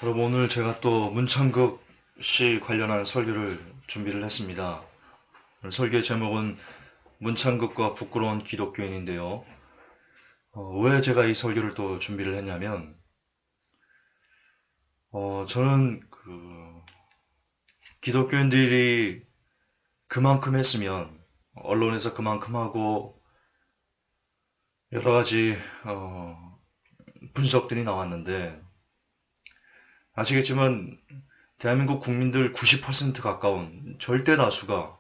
여러분, 오늘 제가 또 문창극 씨 관련한 설교를 준비를 했습니다. 오늘 설교의 제목은 문창극과 부끄러운 기독교인인데요. 왜 제가 이 설교를 또 준비를 했냐면, 저는 기독교인들이 그만큼 했으면, 언론에서 그만큼 하고, 여러 가지, 분석들이 나왔는데, 아시겠지만, 대한민국 국민들 90% 가까운 절대 다수가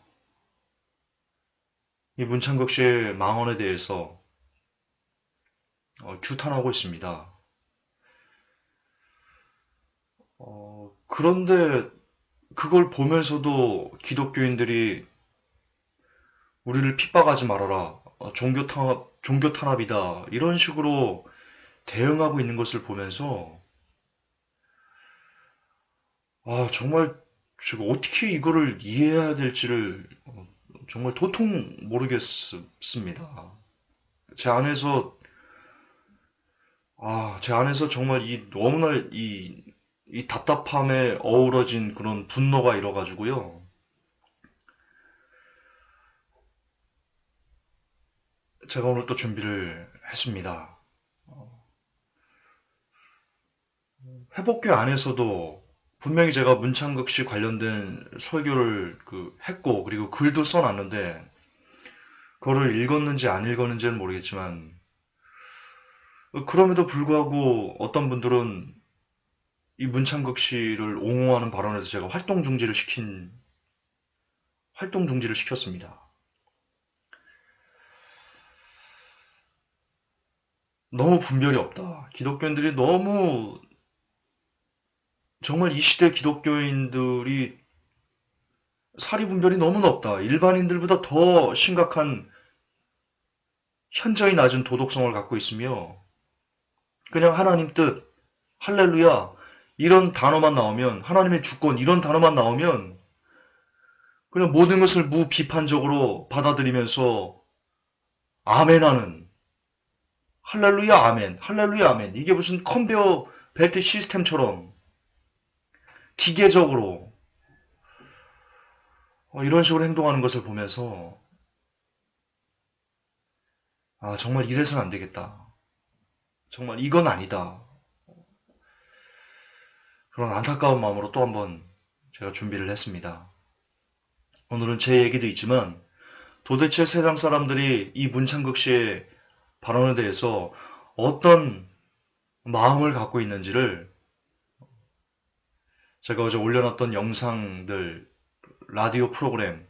이 문창극 씨의 망언에 대해서 규탄하고 있습니다. 그런데 그걸 보면서도 기독교인들이 우리를 핍박하지 말아라, 종교 탄압이다, 이런 식으로 대응하고 있는 것을 보면서, 정말 제가 어떻게 이거를 이해해야 될지를 정말 도통 모르겠습니다. 제 안에서, 제 안에서 정말 너무나 이 답답함에 어우러진 그런 분노가 일어가지고요. 제가 오늘 또 준비를 했습니다. 회복교 안에서도 분명히 제가 문창극 씨 관련된 설교를 했고, 그리고 글도 써놨는데, 그거를 읽었는지 안 읽었는지는 모르겠지만, 그럼에도 불구하고 어떤 분들은 이 문창극 씨를 옹호하는 발언에서 제가 활동 중지를 시켰습니다. 너무 분별이 없다. 기독교인들이 너무, 정말 이 시대 기독교인들이 사리 분별이 너무 높다. 일반인들보다 더 심각한 현저히 낮은 도덕성을 갖고 있으며, 그냥 하나님 뜻, 할렐루야, 이런 단어만 나오면, 하나님의 주권, 이런 단어만 나오면, 그냥 모든 것을 무비판적으로 받아들이면서, 아멘하는, 할렐루야, 아멘, 할렐루야, 아멘. 이게 무슨 컨베어 벨트 시스템처럼, 기계적으로, 이런 식으로 행동하는 것을 보면서, 정말 이래서는 안 되겠다. 정말 이건 아니다. 그런 안타까운 마음으로 또 한번 제가 준비를 했습니다. 오늘은 제 얘기도 있지만 도대체 세상 사람들이 이 문창극 씨의 발언에 대해서 어떤 마음을 갖고 있는지를 제가 어제 올려놨던 영상들, 라디오 프로그램,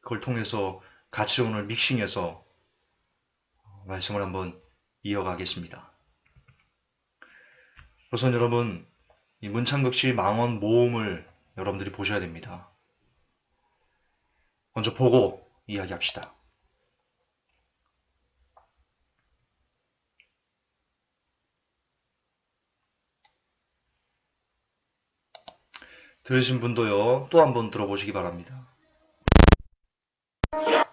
그걸 통해서 같이 오늘 믹싱해서 말씀을 한번 이어가겠습니다. 우선 여러분, 이 문창극 씨 망언 모음을 여러분들이 보셔야 됩니다. 먼저 보고 이야기합시다. 들으신 분도요, 또 한번 들어보시기 바랍니다.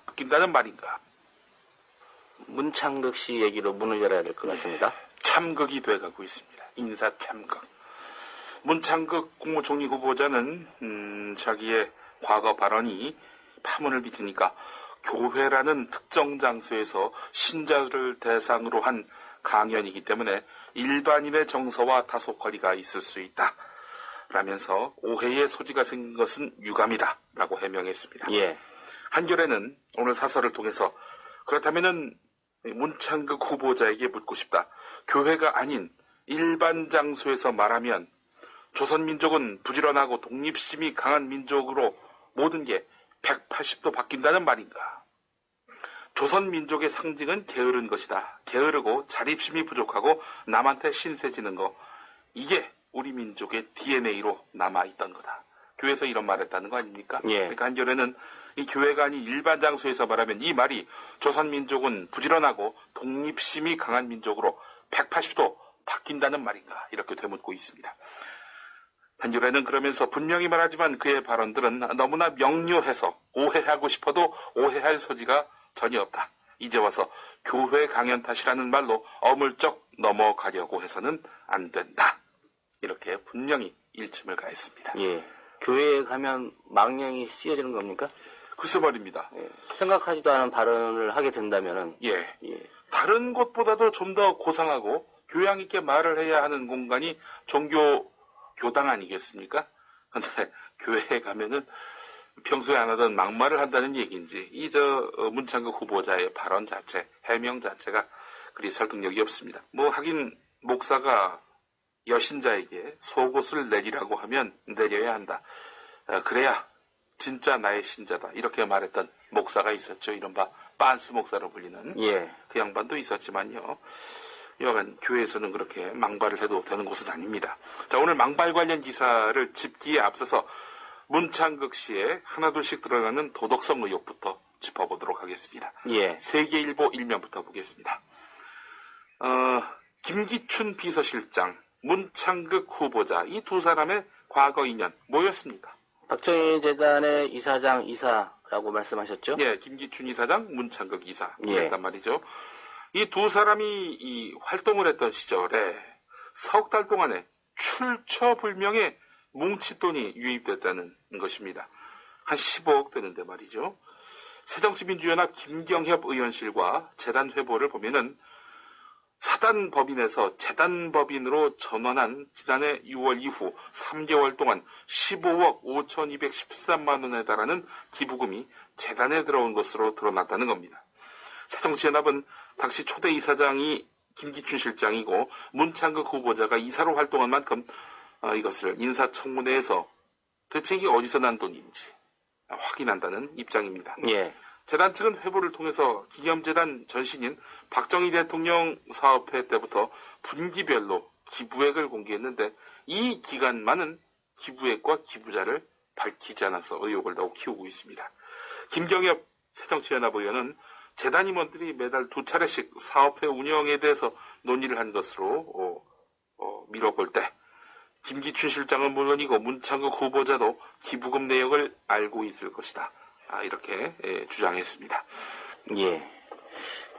바뀐다는 말인가? 문창극 씨 얘기로 문을 열어야 될 것 같습니다. 참극이 돼가고 있습니다. 인사 참극. 문창극 국무총리 후보자는 자기의 과거 발언이 파문을 빚으니까 교회라는 특정 장소에서 신자를 대상으로 한 강연이기 때문에 일반인의 정서와 다소 거리가 있을 수 있다. 라면서 오해의 소지가 생긴 것은 유감이다. 라고 해명했습니다. 예. 한겨레는 오늘 사설을 통해서 그렇다면은 문창극 후보자에게 묻고 싶다. 교회가 아닌 일반 장소에서 말하면 조선민족은 부지런하고 독립심이 강한 민족으로 모든 게 180도 바뀐다는 말인가. 조선민족의 상징은 게으른 것이다. 게으르고 자립심이 부족하고 남한테 신세지는 거. 이게 우리 민족의 DNA로 남아있던 거다. 교회에서 이런 말 했다는 거 아닙니까? 예. 그러니까 한겨레는 이 교회가 아닌 일반 장소에서 말하면 이 말이 조선민족은 부지런하고 독립심이 강한 민족으로 180도 바뀐다는 말인가 이렇게 되묻고 있습니다. 한겨레는 그러면서 분명히 말하지만 그의 발언들은 너무나 명료해서 오해하고 싶어도 오해할 소지가 전혀 없다. 이제 와서 교회 강연 탓이라는 말로 어물쩍 넘어가려고 해서는 안 된다. 이렇게 분명히 일침을 가했습니다. 예. 교회에 가면 망령이 씌어지는 겁니까? 글쎄 말입니다. 예. 생각하지도 않은 발언을 하게 된다면은 예. 예. 다른 곳보다도 좀 더 고상하고 교양 있게 말을 해야 하는 공간이 교당 아니겠습니까? 근데 교회에 가면은 평소에 안 하던 막말을 한다는 얘기인지 문창극 후보자의 발언 자체, 해명 자체가 그리 설득력이 없습니다. 뭐 하긴 목사가 여신자에게 속옷을 내리라고 하면 내려야 한다. 그래야 진짜 나의 신자다. 이렇게 말했던 목사가 있었죠. 이른바 빤스 목사로 불리는 예. 그 양반도 있었지만요. 여하간 교회에서는 그렇게 망발을 해도 되는 곳은 아닙니다. 자, 오늘 망발 관련 기사를 짚기에 앞서서 문창극 씨의 하나둘씩 드러나는 도덕성 의혹부터 짚어보도록 하겠습니다. 예. 세계일보 1면부터 보겠습니다. 김기춘 비서실장, 문창극 후보자 이 두 사람의 과거 인연 뭐였습니까? 박정희 재단의 이사라고 말씀하셨죠? 예, 김기춘 이사장, 문창극 이사 예. 그랬단 말이죠. 이 두 사람이 활동을 했던 시절에 석 달 동안에 출처불명의 뭉칫돈이 유입됐다는 것입니다. 한 15억 되는데 말이죠. 새정치민주연합 김경협 의원실과 재단 회보를 보면은 사단법인에서 재단법인으로 전환한 지난해 6월 이후 3개월 동안 15억 5,213만 원에 달하는 기부금이 재단에 들어온 것으로 드러났다는 겁니다. 새정치연합은 당시 초대 이사장이 김기춘 실장이고 문창극 후보자가 이사로 활동한 만큼 이것을 인사청문회에서 대체 이게 어디서 난 돈인지 확인한다는 입장입니다. 예. 재단 측은 회보를 통해서 기념재단 전신인 박정희 대통령 사업회 때부터 분기별로 기부액을 공개했는데 이 기간만은 기부액과 기부자를 밝히지 않아서 의혹을 더욱 키우고 있습니다. 김경엽 새정치연합 의원은 재단 임원들이 매달 2차례씩 사업회 운영에 대해서 논의를 한 것으로 미뤄볼 때 김기춘 실장은 물론이고 문창극 후보자도 기부금 내역을 알고 있을 것이다. 이렇게 주장했습니다. 예.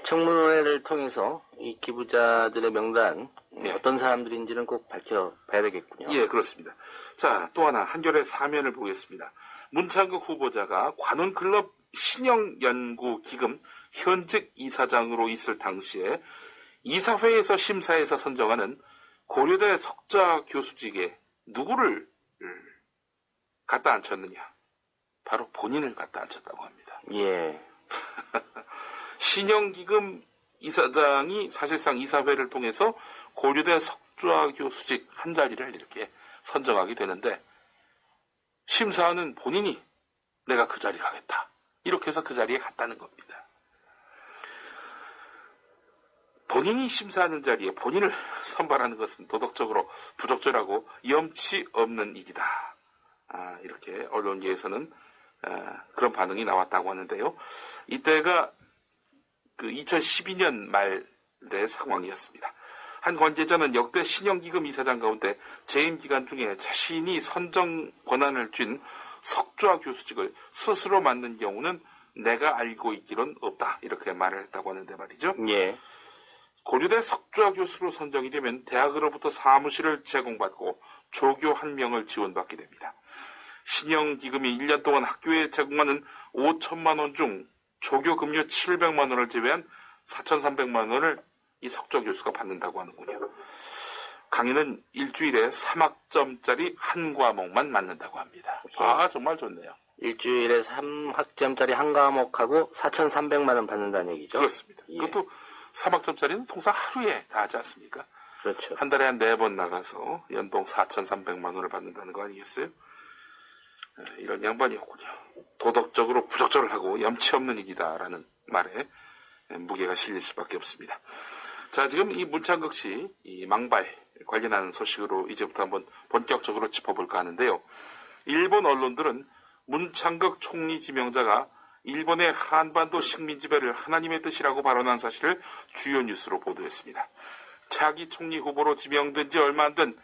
청문회를 통해서 이 기부자들의 명단 예. 어떤 사람들인지는 꼭 밝혀봐야 되겠군요. 예, 그렇습니다. 자, 또 하나 한겨레 사면을 보겠습니다. 문창극 후보자가 관훈클럽 신영연구기금 현직 이사장으로 있을 당시에 이사회에서 심사해서 선정하는 고려대 석좌 교수직에 누구를 갖다 앉혔느냐? 바로 본인을 갖다 앉혔다고 합니다. 예. 신영기금 이사장이 사실상 이사회를 통해서 고려대 석좌 교수직 한 자리를 이렇게 선정하게 되는데 심사하는 본인이 내가 그 자리 가겠다. 이렇게 해서 그 자리에 갔다는 겁니다. 본인이 심사하는 자리에 본인을 선발하는 것은 도덕적으로 부적절하고 염치 없는 일이다. 이렇게 언론계에서는 그런 반응이 나왔다고 하는데요. 이때가 그 2012년 말의 상황이었습니다. 한 관계자는 역대 신영기금 이사장 가운데 재임 기간 중에 자신이 선정 권한을 쥔 석좌 교수직을 스스로 맡는 경우는 내가 알고 있기론 없다. 이렇게 말을 했다고 하는데 말이죠. 예. 고려대 석좌 교수로 선정이 되면 대학으로부터 사무실을 제공받고 조교 1명을 지원받게 됩니다. 신영기금이 1년 동안 학교에 제공하는 5천만 원 중 조교 급료 700만 원을 제외한 4,300만 원을 이 석좌 교수가 받는다고 하는군요. 강의는 일주일에 3학점짜리 한 과목만 맞는다고 합니다. 정말 좋네요. 일주일에 3학점짜리 한 과목하고 4,300만 원 받는다는 얘기죠. 그렇습니다. 예. 그것도 3학점짜리는 통상 하루에 다 하지 않습니까? 그렇죠. 한 달에 한 4번 나가서 연봉 4,300만 원을 받는다는 거 아니겠어요? 이런 양반이었군요. 도덕적으로 부적절하고 염치 없는 일이다라는 말에 무게가 실릴 수밖에 없습니다. 자, 지금 이 문창극 씨 이 망발 관련한 소식으로 이제부터 한번 본격적으로 짚어볼까 하는데요. 일본 언론들은 문창극 총리 지명자가 일본의 한반도 식민 지배를 하나님의 뜻이라고 발언한 사실을 주요 뉴스로 보도했습니다. 차기 총리 후보로 지명된 지 얼마 안 된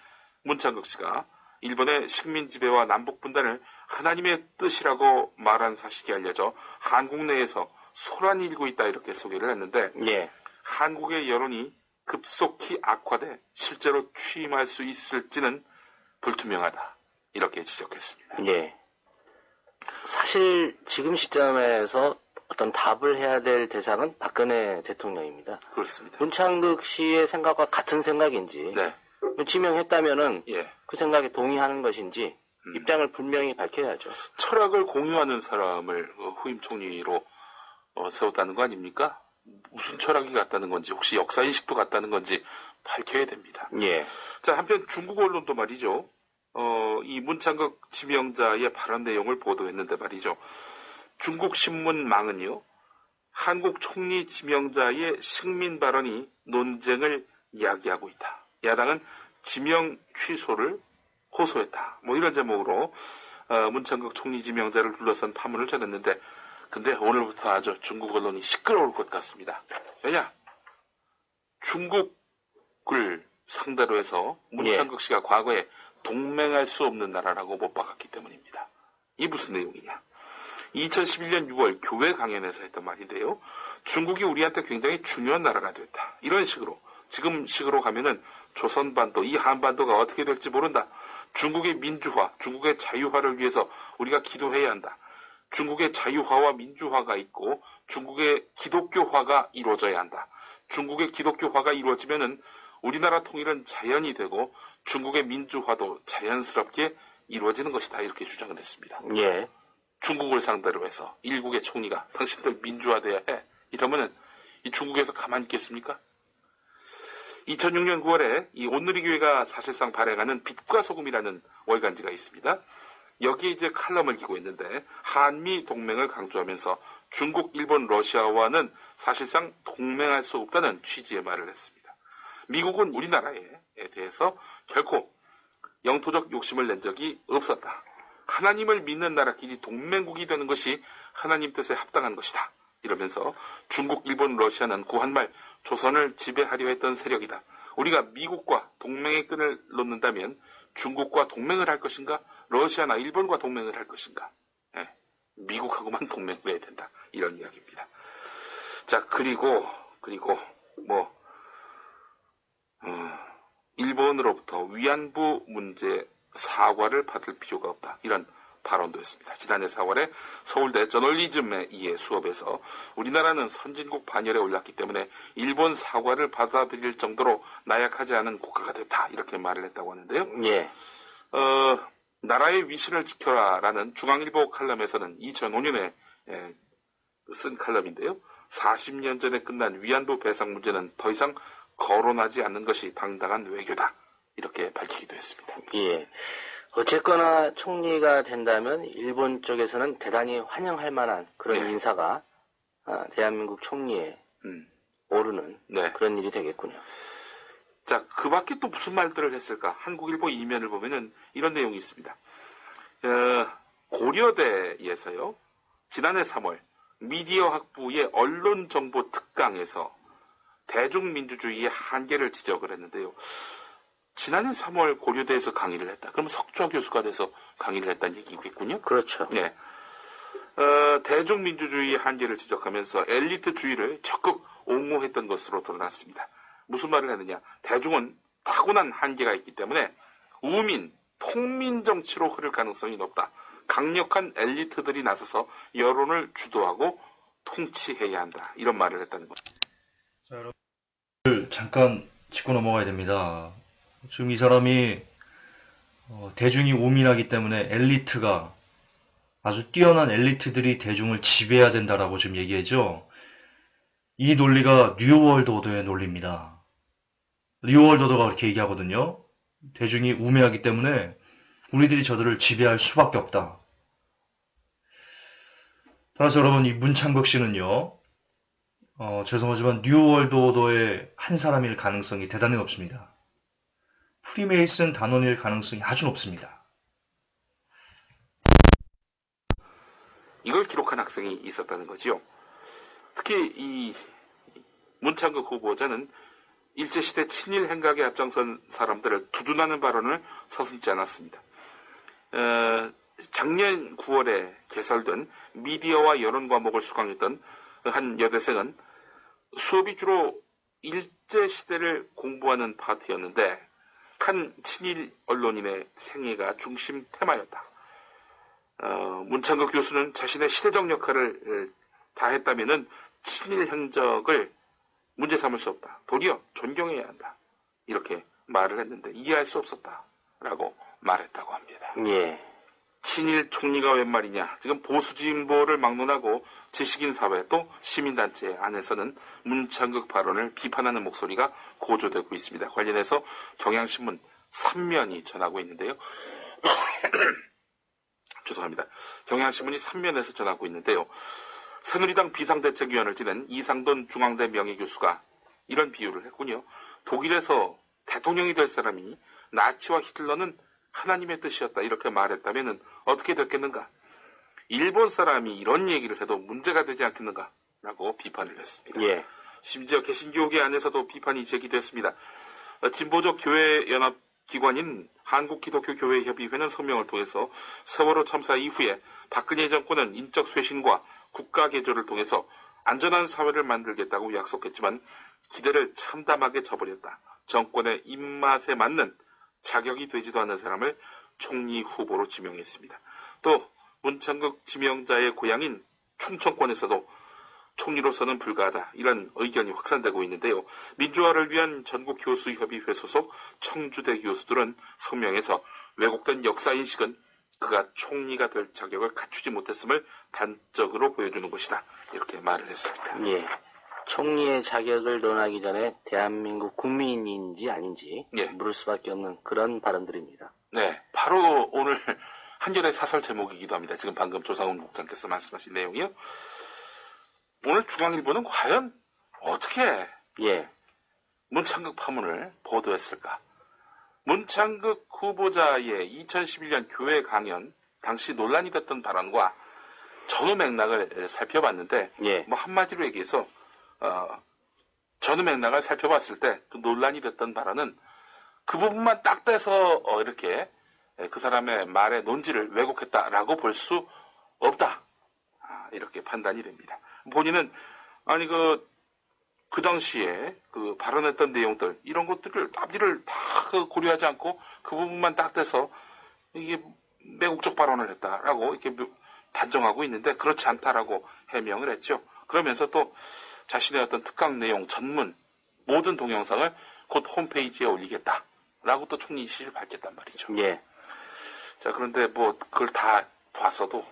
문창극 씨가 일본의 식민 지배와 남북 분단을 하나님의 뜻이라고 말한 사실이 알려져 한국 내에서 소란이 일고 있다 이렇게 소개를 했는데 예. 한국의 여론이 급속히 악화돼 실제로 취임할 수 있을지는 불투명하다. 이렇게 지적했습니다. 예. 사실 지금 시점에서 어떤 답을 해야 될 대상은 박근혜 대통령입니다. 그렇습니다. 문창극 씨의 생각과 같은 생각인지 네. 지명했다면은 예. 그 생각에 동의하는 것인지 입장을 분명히 밝혀야죠. 철학을 공유하는 사람을 후임 총리로 세웠다는 거 아닙니까? 무슨 철학이 같다는 건지 혹시 역사인식도 같다는 건지 밝혀야 됩니다. 예. 자, 한편 중국 언론도 말이죠. 이 문창극 지명자의 발언 내용을 보도했는데 말이죠. 중국 신문망은요. 한국 총리 지명자의 식민 발언이 논쟁을 야기하고 있다. 야당은 지명 취소를 호소했다. 뭐 이런 제목으로 문창극 총리 지명자를 둘러싼 파문을 전했는데 근데 오늘부터 아주 중국 언론이 시끄러울 것 같습니다. 왜냐? 중국을 상대로 해서 문창극 씨가 과거에 동맹할 수 없는 나라라고 못 박았기 때문입니다. 이 무슨 내용이냐? 2011년 6월 교회 강연에서 했던 말인데요. 중국이 우리한테 굉장히 중요한 나라가 됐다. 이런 식으로 지금 식으로 가면은 조선반도, 이 한반도가 어떻게 될지 모른다. 중국의 민주화, 중국의 자유화를 위해서 우리가 기도해야 한다. 중국의 자유화와 민주화가 있고 중국의 기독교화가 이루어져야 한다. 중국의 기독교화가 이루어지면은 우리나라 통일은 자연이 되고 중국의 민주화도 자연스럽게 이루어지는 것이다. 이렇게 주장을 했습니다. 예. 중국을 상대로 해서 일국의 총리가 당신들 민주화돼야 해. 이러면은 이 중국에서 가만히 있겠습니까? 2006년 9월에 이 온누리교회가 사실상 발행하는 빛과 소금이라는 월간지가 있습니다. 여기에 이제 칼럼을 기고 있는데 한미 동맹을 강조하면서 중국, 일본, 러시아와는 사실상 동맹할 수 없다는 취지의 말을 했습니다. 미국은 우리나라에 대해서 결코 영토적 욕심을 낸 적이 없었다. 하나님을 믿는 나라끼리 동맹국이 되는 것이 하나님 뜻에 합당한 것이다. 이러면서 중국, 일본, 러시아는 구한말 조선을 지배하려 했던 세력이다. 우리가 미국과 동맹의 끈을 놓는다면 중국과 동맹을 할 것인가? 러시아나 일본과 동맹을 할 것인가? 미국하고만 동맹을 해야 된다. 이런 이야기입니다. 자, 그리고 일본으로부터 위안부 문제 사과를 받을 필요가 없다. 이런 발언도 했습니다. 지난해 4월에 서울대 저널리즘에 의해 수업에서 우리나라는 선진국 반열에 올랐기 때문에 일본 사과를 받아들일 정도로 나약하지 않은 국가가 됐다. 이렇게 말을 했다고 하는데요. 예. 나라의 위신을 지켜라라는 중앙일보 칼럼에서는 2005년에 쓴 칼럼인데요. 40년 전에 끝난 위안부 배상 문제는 더 이상 거론하지 않는 것이 당당한 외교다. 이렇게 밝히기도 했습니다. 예. 어쨌거나 총리가 된다면 일본 쪽에서는 대단히 환영할 만한 그런 인사가 대한민국 총리에 오르는 네. 그런 일이 되겠군요. 자, 그 밖에 또 무슨 말들을 했을까? 한국일보 이면을 보면은 이런 내용이 있습니다. 고려대에서요, 지난해 3월 미디어 학부의 언론정보 특강에서 대중민주주의의 한계를 지적을 했는데요. 지난해 3월 고려대에서 강의를 했다. 그러면 석좌 교수가 돼서 강의를 했다는 얘기겠군요. 그렇죠. 네. 대중민주주의의 한계를 지적하면서 엘리트주의를 적극 옹호했던 것으로 드러났습니다. 무슨 말을 했느냐. 대중은 타고난 한계가 있기 때문에 우민, 통민 정치로 흐를 가능성이 높다. 강력한 엘리트들이 나서서 여론을 주도하고 통치해야 한다. 이런 말을 했다는 거죠. 자, 여러분 잠깐 짚고 넘어가야 됩니다. 지금 이 사람이 대중이 우민하기 때문에 엘리트가 아주 뛰어난 엘리트들이 대중을 지배해야 된다라고 지금 얘기했죠. 이 논리가 뉴월드 오더의 논리입니다. 뉴월드 오더가 그렇게 얘기하거든요. 대중이 우매하기 때문에 우리들이 저들을 지배할 수밖에 없다. 따라서 여러분 이 문창극 씨는요. 죄송하지만 뉴월드 오더의 한 사람일 가능성이 대단히 높습니다. 프리메이슨 단원일 가능성이 아주 높습니다. 이걸 기록한 학생이 있었다는 거지요. 특히 이 문창극 후보자는 일제시대 친일 행각에 앞장선 사람들을 두둔하는 발언을 서슴지 않았습니다. 작년 9월에 개설된 미디어와 여론 과목을 수강했던 한 여대생은 수업이 주로 일제시대를 공부하는 파트였는데 한 친일 언론인의 생애가 중심 테마였다. 문창극 교수는 자신의 시대적 역할을 다했다면은 친일 행적을 문제 삼을 수 없다. 도리어 존경해야 한다. 이렇게 말을 했는데 이해할 수 없었다라고 말했다고 합니다. 예. 친일 총리가 웬 말이냐. 지금 보수진보를 막론하고 지식인 사회 또 시민단체 안에서는 문창극 발언을 비판하는 목소리가 고조되고 있습니다. 관련해서 경향신문 3면이 전하고 있는데요. 죄송합니다. 경향신문이 3면에서 전하고 있는데요. 새누리당 비상대책위원을 지낸 이상돈 중앙대 명예교수가 이런 비유를 했군요. 독일에서 대통령이 될 사람이 나치와 히틀러는 하나님의 뜻이었다 이렇게 말했다면 어떻게 됐겠는가? 일본 사람이 이런 얘기를 해도 문제가 되지 않겠는가? 라고 비판을 했습니다. 예. 심지어 개신교계 안에서도 비판이 제기됐습니다. 진보적 교회연합기관인 한국기독교교회협의회는 성명을 통해서 세월호 참사 이후에 박근혜 정권은 인적 쇄신과 국가 개조를 통해서 안전한 사회를 만들겠다고 약속했지만 기대를 참담하게 저버렸다. 정권의 입맛에 맞는 자격이 되지도 않는 사람을 총리 후보로 지명했습니다. 또 문창극 지명자의 고향인 충청권에서도 총리로서는 불가하다. 이런 의견이 확산되고 있는데요. 민주화를 위한 전국교수협의회 소속 청주대 교수들은 성명에서 왜곡된 역사인식은 그가 총리가 될 자격을 갖추지 못했음을 단적으로 보여주는 것이다. 이렇게 말을 했습니다. 예. 총리의 자격을 논하기 전에 대한민국 국민인지 아닌지 예. 물을 수밖에 없는 그런 발언들입니다. 네, 바로 오늘 한겨레 사설 제목이기도 합니다. 지금 방금 조상훈 국장께서 말씀하신 내용이요. 오늘 중앙일보는 과연 어떻게 예. 문창극 파문을 보도했을까? 문창극 후보자의 2011년 교회 강연 당시 논란이 됐던 발언과 전후 맥락을 살펴봤는데 예. 뭐 한마디로 얘기해서 전후 맥락을 살펴봤을 때 그 논란이 됐던 발언은 그 부분만 딱 떼서 이렇게 그 사람의 말의 논지를 왜곡했다라고 볼 수 없다. 이렇게 판단이 됩니다. 본인은 아니 그 당시에 그 발언했던 내용들 이런 것들을 앞뒤를 다 고려하지 않고 그 부분만 딱 떼서 이게 매국적 발언을 했다라고 이렇게 단정하고 있는데 그렇지 않다라고 해명을 했죠. 그러면서 또 자신의 어떤 특강 내용 전문 모든 동영상을 곧 홈페이지에 올리겠다라고 또 총리실을 밝혔단 말이죠. 예. 자, 그런데 뭐 그걸 다 봤어도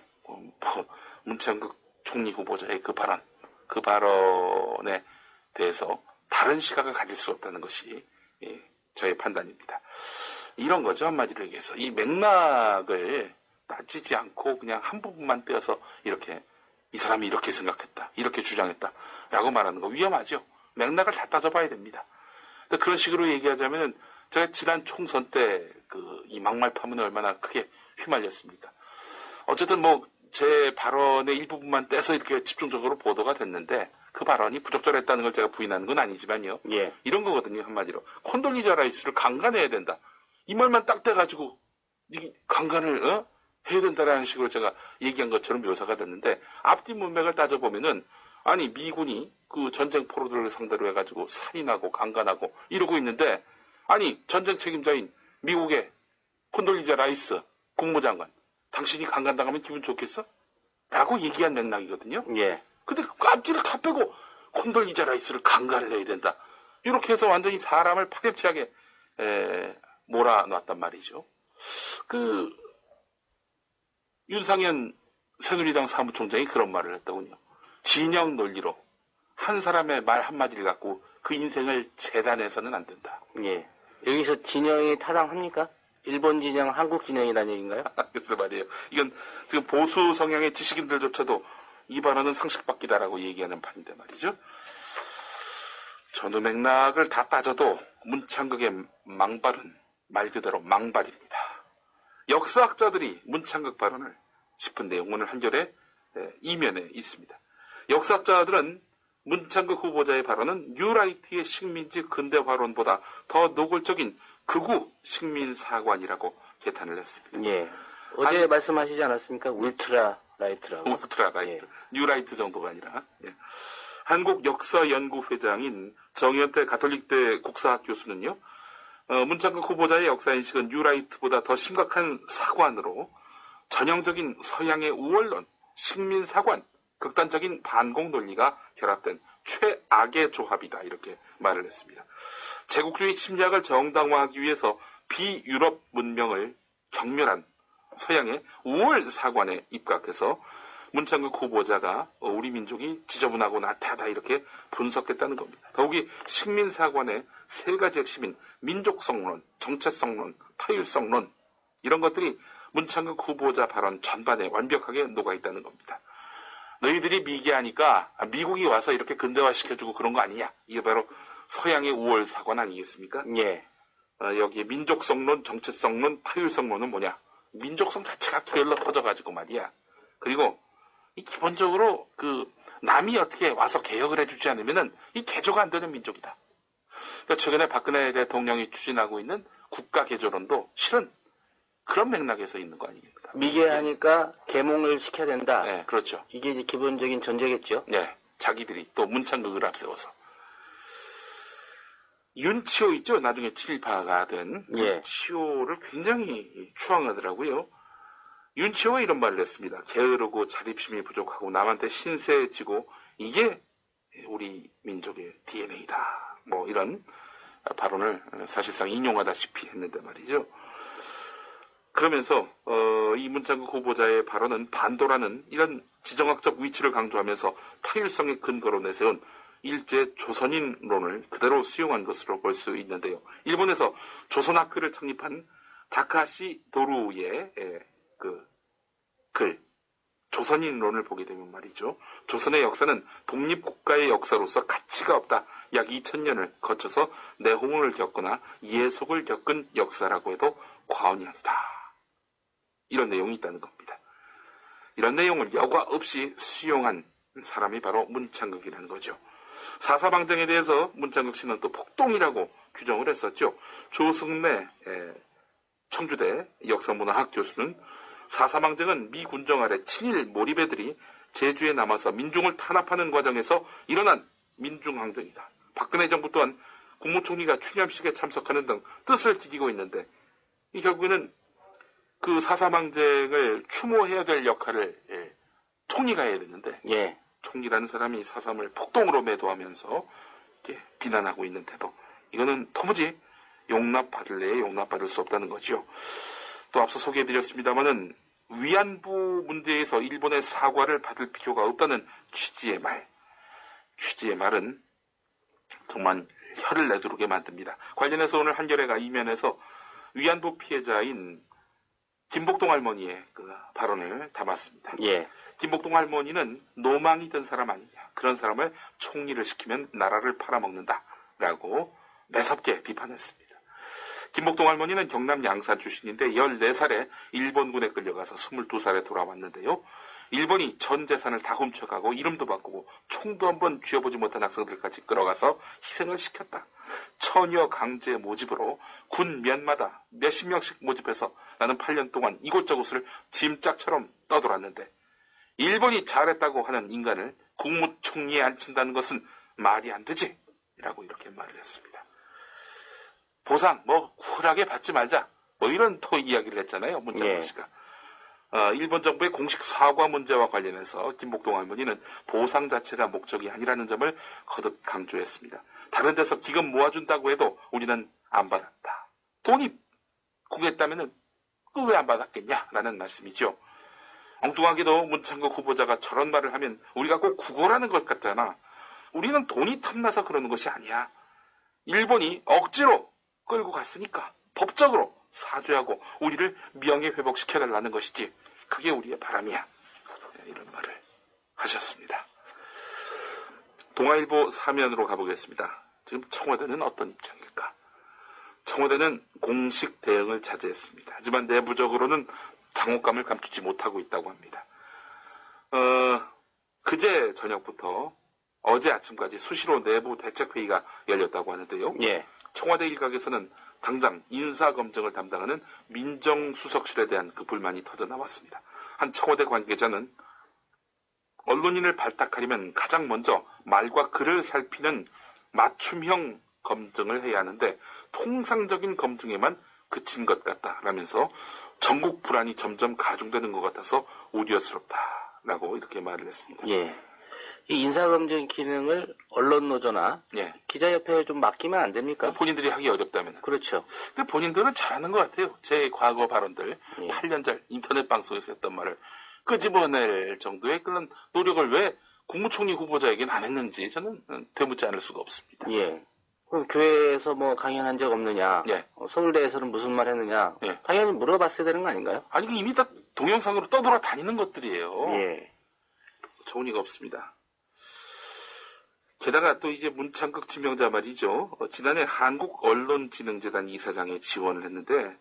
문창극 총리 후보자의 그 발언에 대해서 다른 시각을 가질 수 없다는 것이 저의 판단입니다. 이런 거죠. 한마디로 얘기해서 이 맥락을 따지지 않고 그냥 한 부분만 떼어서 이렇게 이 사람이 이렇게 생각했다, 이렇게 주장했다라고 말하는 거 위험하죠. 맥락을 다 따져봐야 됩니다. 그런 식으로 얘기하자면 제가 지난 총선 때 이 막말 파문에 얼마나 크게 휘말렸습니까? 어쨌든 뭐 제 발언의 일부분만 떼서 이렇게 집중적으로 보도가 됐는데 그 발언이 부적절했다는 걸 제가 부인하는 건 아니지만요. 예. 이런 거거든요. 한마디로 콘돌리자 라이스를 강간해야 된다. 이 말만 딱 떼가지고 이 강간을 해야 된다라는 식으로 제가 얘기한 것처럼 묘사가 됐는데 앞뒤 문맥을 따져보면은 아니 미군이 그 전쟁 포로들을 상대로 해가지고 살인하고 강간하고 이러고 있는데 아니 전쟁 책임자인 미국의 콘돌리자 라이스 국무장관 당신이 강간당하면 기분 좋겠어? 라고 얘기한 맥락이거든요. 예. 근데 그 앞뒤를 다 빼고 콘돌리자 라이스를 강간을 해야 된다. 이렇게 해서 완전히 사람을 파렴치하게 몰아놨단 말이죠. 윤상현 새누리당 사무총장이 그런 말을 했더군요. 진영 논리로 한 사람의 말 한마디를 갖고 그 인생을 재단해서는 안 된다. 예. 여기서 진영이 타당합니까? 일본 진영, 한국 진영이라는 얘기인가요? 그래서 말이에요. 이건 지금 보수 성향의 지식인들조차도 이 발언은 상식밖이다라고 얘기하는 판인데 말이죠. 전후 맥락을 다 따져도 문창극의 망발은 말 그대로 망발입니다. 역사학자들이 문창극 발언을 짚은 내용 오늘 한겨레 이면에 있습니다. 역사학자들은 문창극 후보자의 발언은 뉴라이트의 식민지 근대화론보다 더 노골적인 극우 식민사관이라고 개탄을 했습니다. 예. 어제 말씀하시지 않았습니까? 울트라 라이트라고. 울트라 라이트. 예. 뉴라이트 정도가 아니라. 예. 한국역사연구회장인 정현태 가톨릭대 국사학 교수는요, 문창극 후보자의 역사인식은 뉴라이트보다 더 심각한 사관으로 전형적인 서양의 우월론, 식민사관, 극단적인 반공 논리가 결합된 최악의 조합이다. 이렇게 말을 했습니다. 제국주의 침략을 정당화하기 위해서 비유럽 문명을 경멸한 서양의 우월 사관에 입각해서 문창극 후보자가 우리 민족이 지저분하고 나태하다 이렇게 분석했다는 겁니다. 더욱이 식민사관의 세 가지 핵심인 민족성론, 정체성론, 타율성론 이런 것들이 문창극 후보자 발언 전반에 완벽하게 녹아있다는 겁니다. 너희들이 미개하니까 미국이 와서 이렇게 근대화시켜주고 그런 거 아니냐. 이게 바로 서양의 우월 사관 아니겠습니까? 예. 여기에 민족성론, 정체성론, 타율성론은 뭐냐. 민족성 자체가 게을러 터져가지고 말이야. 그리고 이 기본적으로 남이 어떻게 와서 개혁을 해주지 않으면은 이 개조가 안 되는 민족이다. 그러니까 최근에 박근혜 대통령이 추진하고 있는 국가 개조론도 실은 그런 맥락에서 있는 거 아니겠습니까? 미개하니까 계몽을 시켜야 된다. 네, 그렇죠. 이게 이제 기본적인 전제겠죠. 네, 자기들이 또 문창극을 앞세워서. 윤치호 있죠? 나중에 친일파가 된 윤치호를 굉장히 추앙하더라고요. 윤치호가 이런 말을 했습니다. 게으르고 자립심이 부족하고 남한테 신세지고 이게 우리 민족의 DNA다. 뭐 이런 발언을 사실상 인용하다시피 했는데 말이죠. 그러면서 이 문창극 후보자의 발언은 반도라는 이런 지정학적 위치를 강조하면서 타율성의 근거로 내세운 일제 조선인론을 그대로 수용한 것으로 볼 수 있는데요. 일본에서 조선학교를 창립한 다카시 도루의 글 조선인론을 보게 되면 말이죠. 조선의 역사는 독립국가의 역사로서 가치가 없다. 약 2000년을 거쳐서 내홍을 겪거나 예속을 겪은 역사라고 해도 과언이 아니다. 이런 내용이 있다는 겁니다. 이런 내용을 여과 없이 수용한 사람이 바로 문창극이라는 거죠. 사사방정에 대해서 문창극 씨는 또 폭동이라고 규정을 했었죠. 조승래 청주대 역사문화학 교수는 사사방정은 미 군정 아래 친일 몰입애들이 제주에 남아서 민중을 탄압하는 과정에서 일어난 민중항쟁이다. 박근혜 정부 또한 국무총리가 추념식에 참석하는 등 뜻을 기기고 있는데 이 결국에는 그 사사방쟁을 추모해야 될 역할을 총리가 해야 되는데 총리라는 사람이 사삼을 폭동으로 매도하면서 이렇게 비난하고 있는 태도. 이거는 도무지 용납받을래야 용납받을 수 없다는 거죠. 또 앞서 소개해드렸습니다마는 위안부 문제에서 일본의 사과를 받을 필요가 없다는 취지의 말은 정말 혀를 내두르게 만듭니다. 관련해서 오늘 한겨레가 이면에서 위안부 피해자인 김복동 할머니의 그 발언을 담았습니다. 김복동 할머니는 노망이 든 사람 아니냐. 그런 사람을 총리를 시키면 나라를 팔아먹는다라고 매섭게 비판했습니다. 김복동 할머니는 경남 양산 출신인데 14살에 일본군에 끌려가서 22살에 돌아왔는데요. 일본이 전 재산을 다 훔쳐가고 이름도 바꾸고 총도 한번 쥐어보지 못한 학생들까지 끌어가서 희생을 시켰다. 처녀 강제 모집으로 군 면마다 몇십 명씩 모집해서 나는 8년 동안 이곳저곳을 짐짝처럼 떠돌았는데 일본이 잘했다고 하는 인간을 국무총리에 앉힌다는 것은 말이 안 되지 라고 이렇게 말을 했습니다. 보상 쿨하게 받지 말자 이런 또 이야기를 했잖아요. 문창극 씨가. 일본 정부의 공식 사과 문제와 관련해서 김복동 할머니는 보상 자체가 목적이 아니라는 점을 거듭 강조했습니다. 다른 데서 기금 모아준다고 해도 우리는 안 받았다. 돈이 구했다면 왜 안 받았겠냐라는 말씀이죠. 엉뚱하게도 문창극 후보자가 저런 말을 하면 우리가 꼭 구걸하는 것 같잖아. 우리는 돈이 탐나서 그러는 것이 아니야. 일본이 억지로 끌고 갔으니까 법적으로 사죄하고 우리를 명예회복시켜달라는 것이지 그게 우리의 바람이야. 이런 말을 하셨습니다. 동아일보 사면으로 가보겠습니다. 지금 청와대는 어떤 입장일까? 청와대는 공식 대응을 자제했습니다. 하지만 내부적으로는 당혹감을 감추지 못하고 있다고 합니다. 그제 저녁부터 어제 아침까지 수시로 내부 대책회의가 열렸다고 하는데요. 청와대 일각에서는 당장 인사검증을 담당하는 민정수석실에 대한 그 불만이 터져 나왔습니다. 한 청와대 관계자는 언론인을 발탁하려면 가장 먼저 말과 글을 살피는 맞춤형 검증을 해야 하는데 통상적인 검증에만 그친 것 같다라면서 전국 불안이 점점 가중되는 것 같아서 우려스럽다라고 이렇게 말을 했습니다. 예. 이 인사검증 기능을 언론노조나 예. 기자협회에 좀 맡기면 안 됩니까? 본인들이 하기 어렵다면. 그렇죠. 근데 본인들은 잘하는 것 같아요. 제 과거 발언들, 예. 8년 전 인터넷 방송에서 했던 말을 끄집어낼 정도의 그런 노력을 왜 국무총리 후보자에게는 안 했는지 저는 되묻지 않을 수가 없습니다. 예. 그럼 교회에서 뭐 강연한 적 없느냐? 예. 서울대에서는 무슨 말 했느냐? 예. 당연히 물어봤어야 되는 거 아닌가요? 아니, 이미 다 동영상으로 떠돌아다니는 것들이에요. 예. 좋은이가 없습니다. 게다가 또 이제 문창극 지명자 말이죠. 지난해 한국언론진흥재단 이사장에 지원을 했는데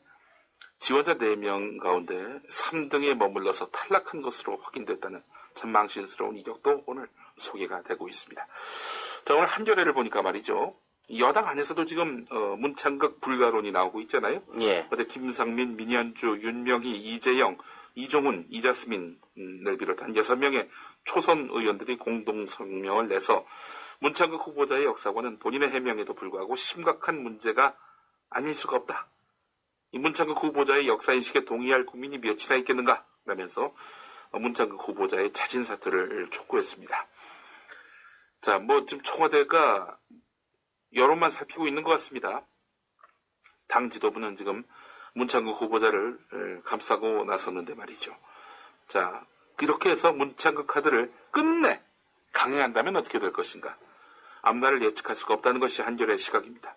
지원자 4명 가운데 3등에 머물러서 탈락한 것으로 확인됐다는 참 망신스러운 이력도 오늘 소개가 되고 있습니다. 자, 오늘 한겨레를 보니까 말이죠. 여당 안에서도 지금 문창극 불가론이 나오고 있잖아요. 어제 김상민, 민현주, 윤명희, 이재영, 이종훈, 이자스민을 비롯한 6명의 초선 의원들이 공동 성명을 내서 문창극 후보자의 역사관은 본인의 해명에도 불구하고 심각한 문제가 아닐 수가 없다. 이 문창극 후보자의 역사인식에 동의할 국민이 몇이나 있겠는가? 라면서 문창극 후보자의 자진 사퇴를 촉구했습니다. 자, 지금 청와대가 여론만 살피고 있는 것 같습니다. 당 지도부는 지금 문창극 후보자를 감싸고 나섰는데 말이죠. 자, 이렇게 해서 문창극 카드를 끝내 강행한다면 어떻게 될 것인가? 앞날을 예측할 수가 없다는 것이 한겨레의 시각입니다.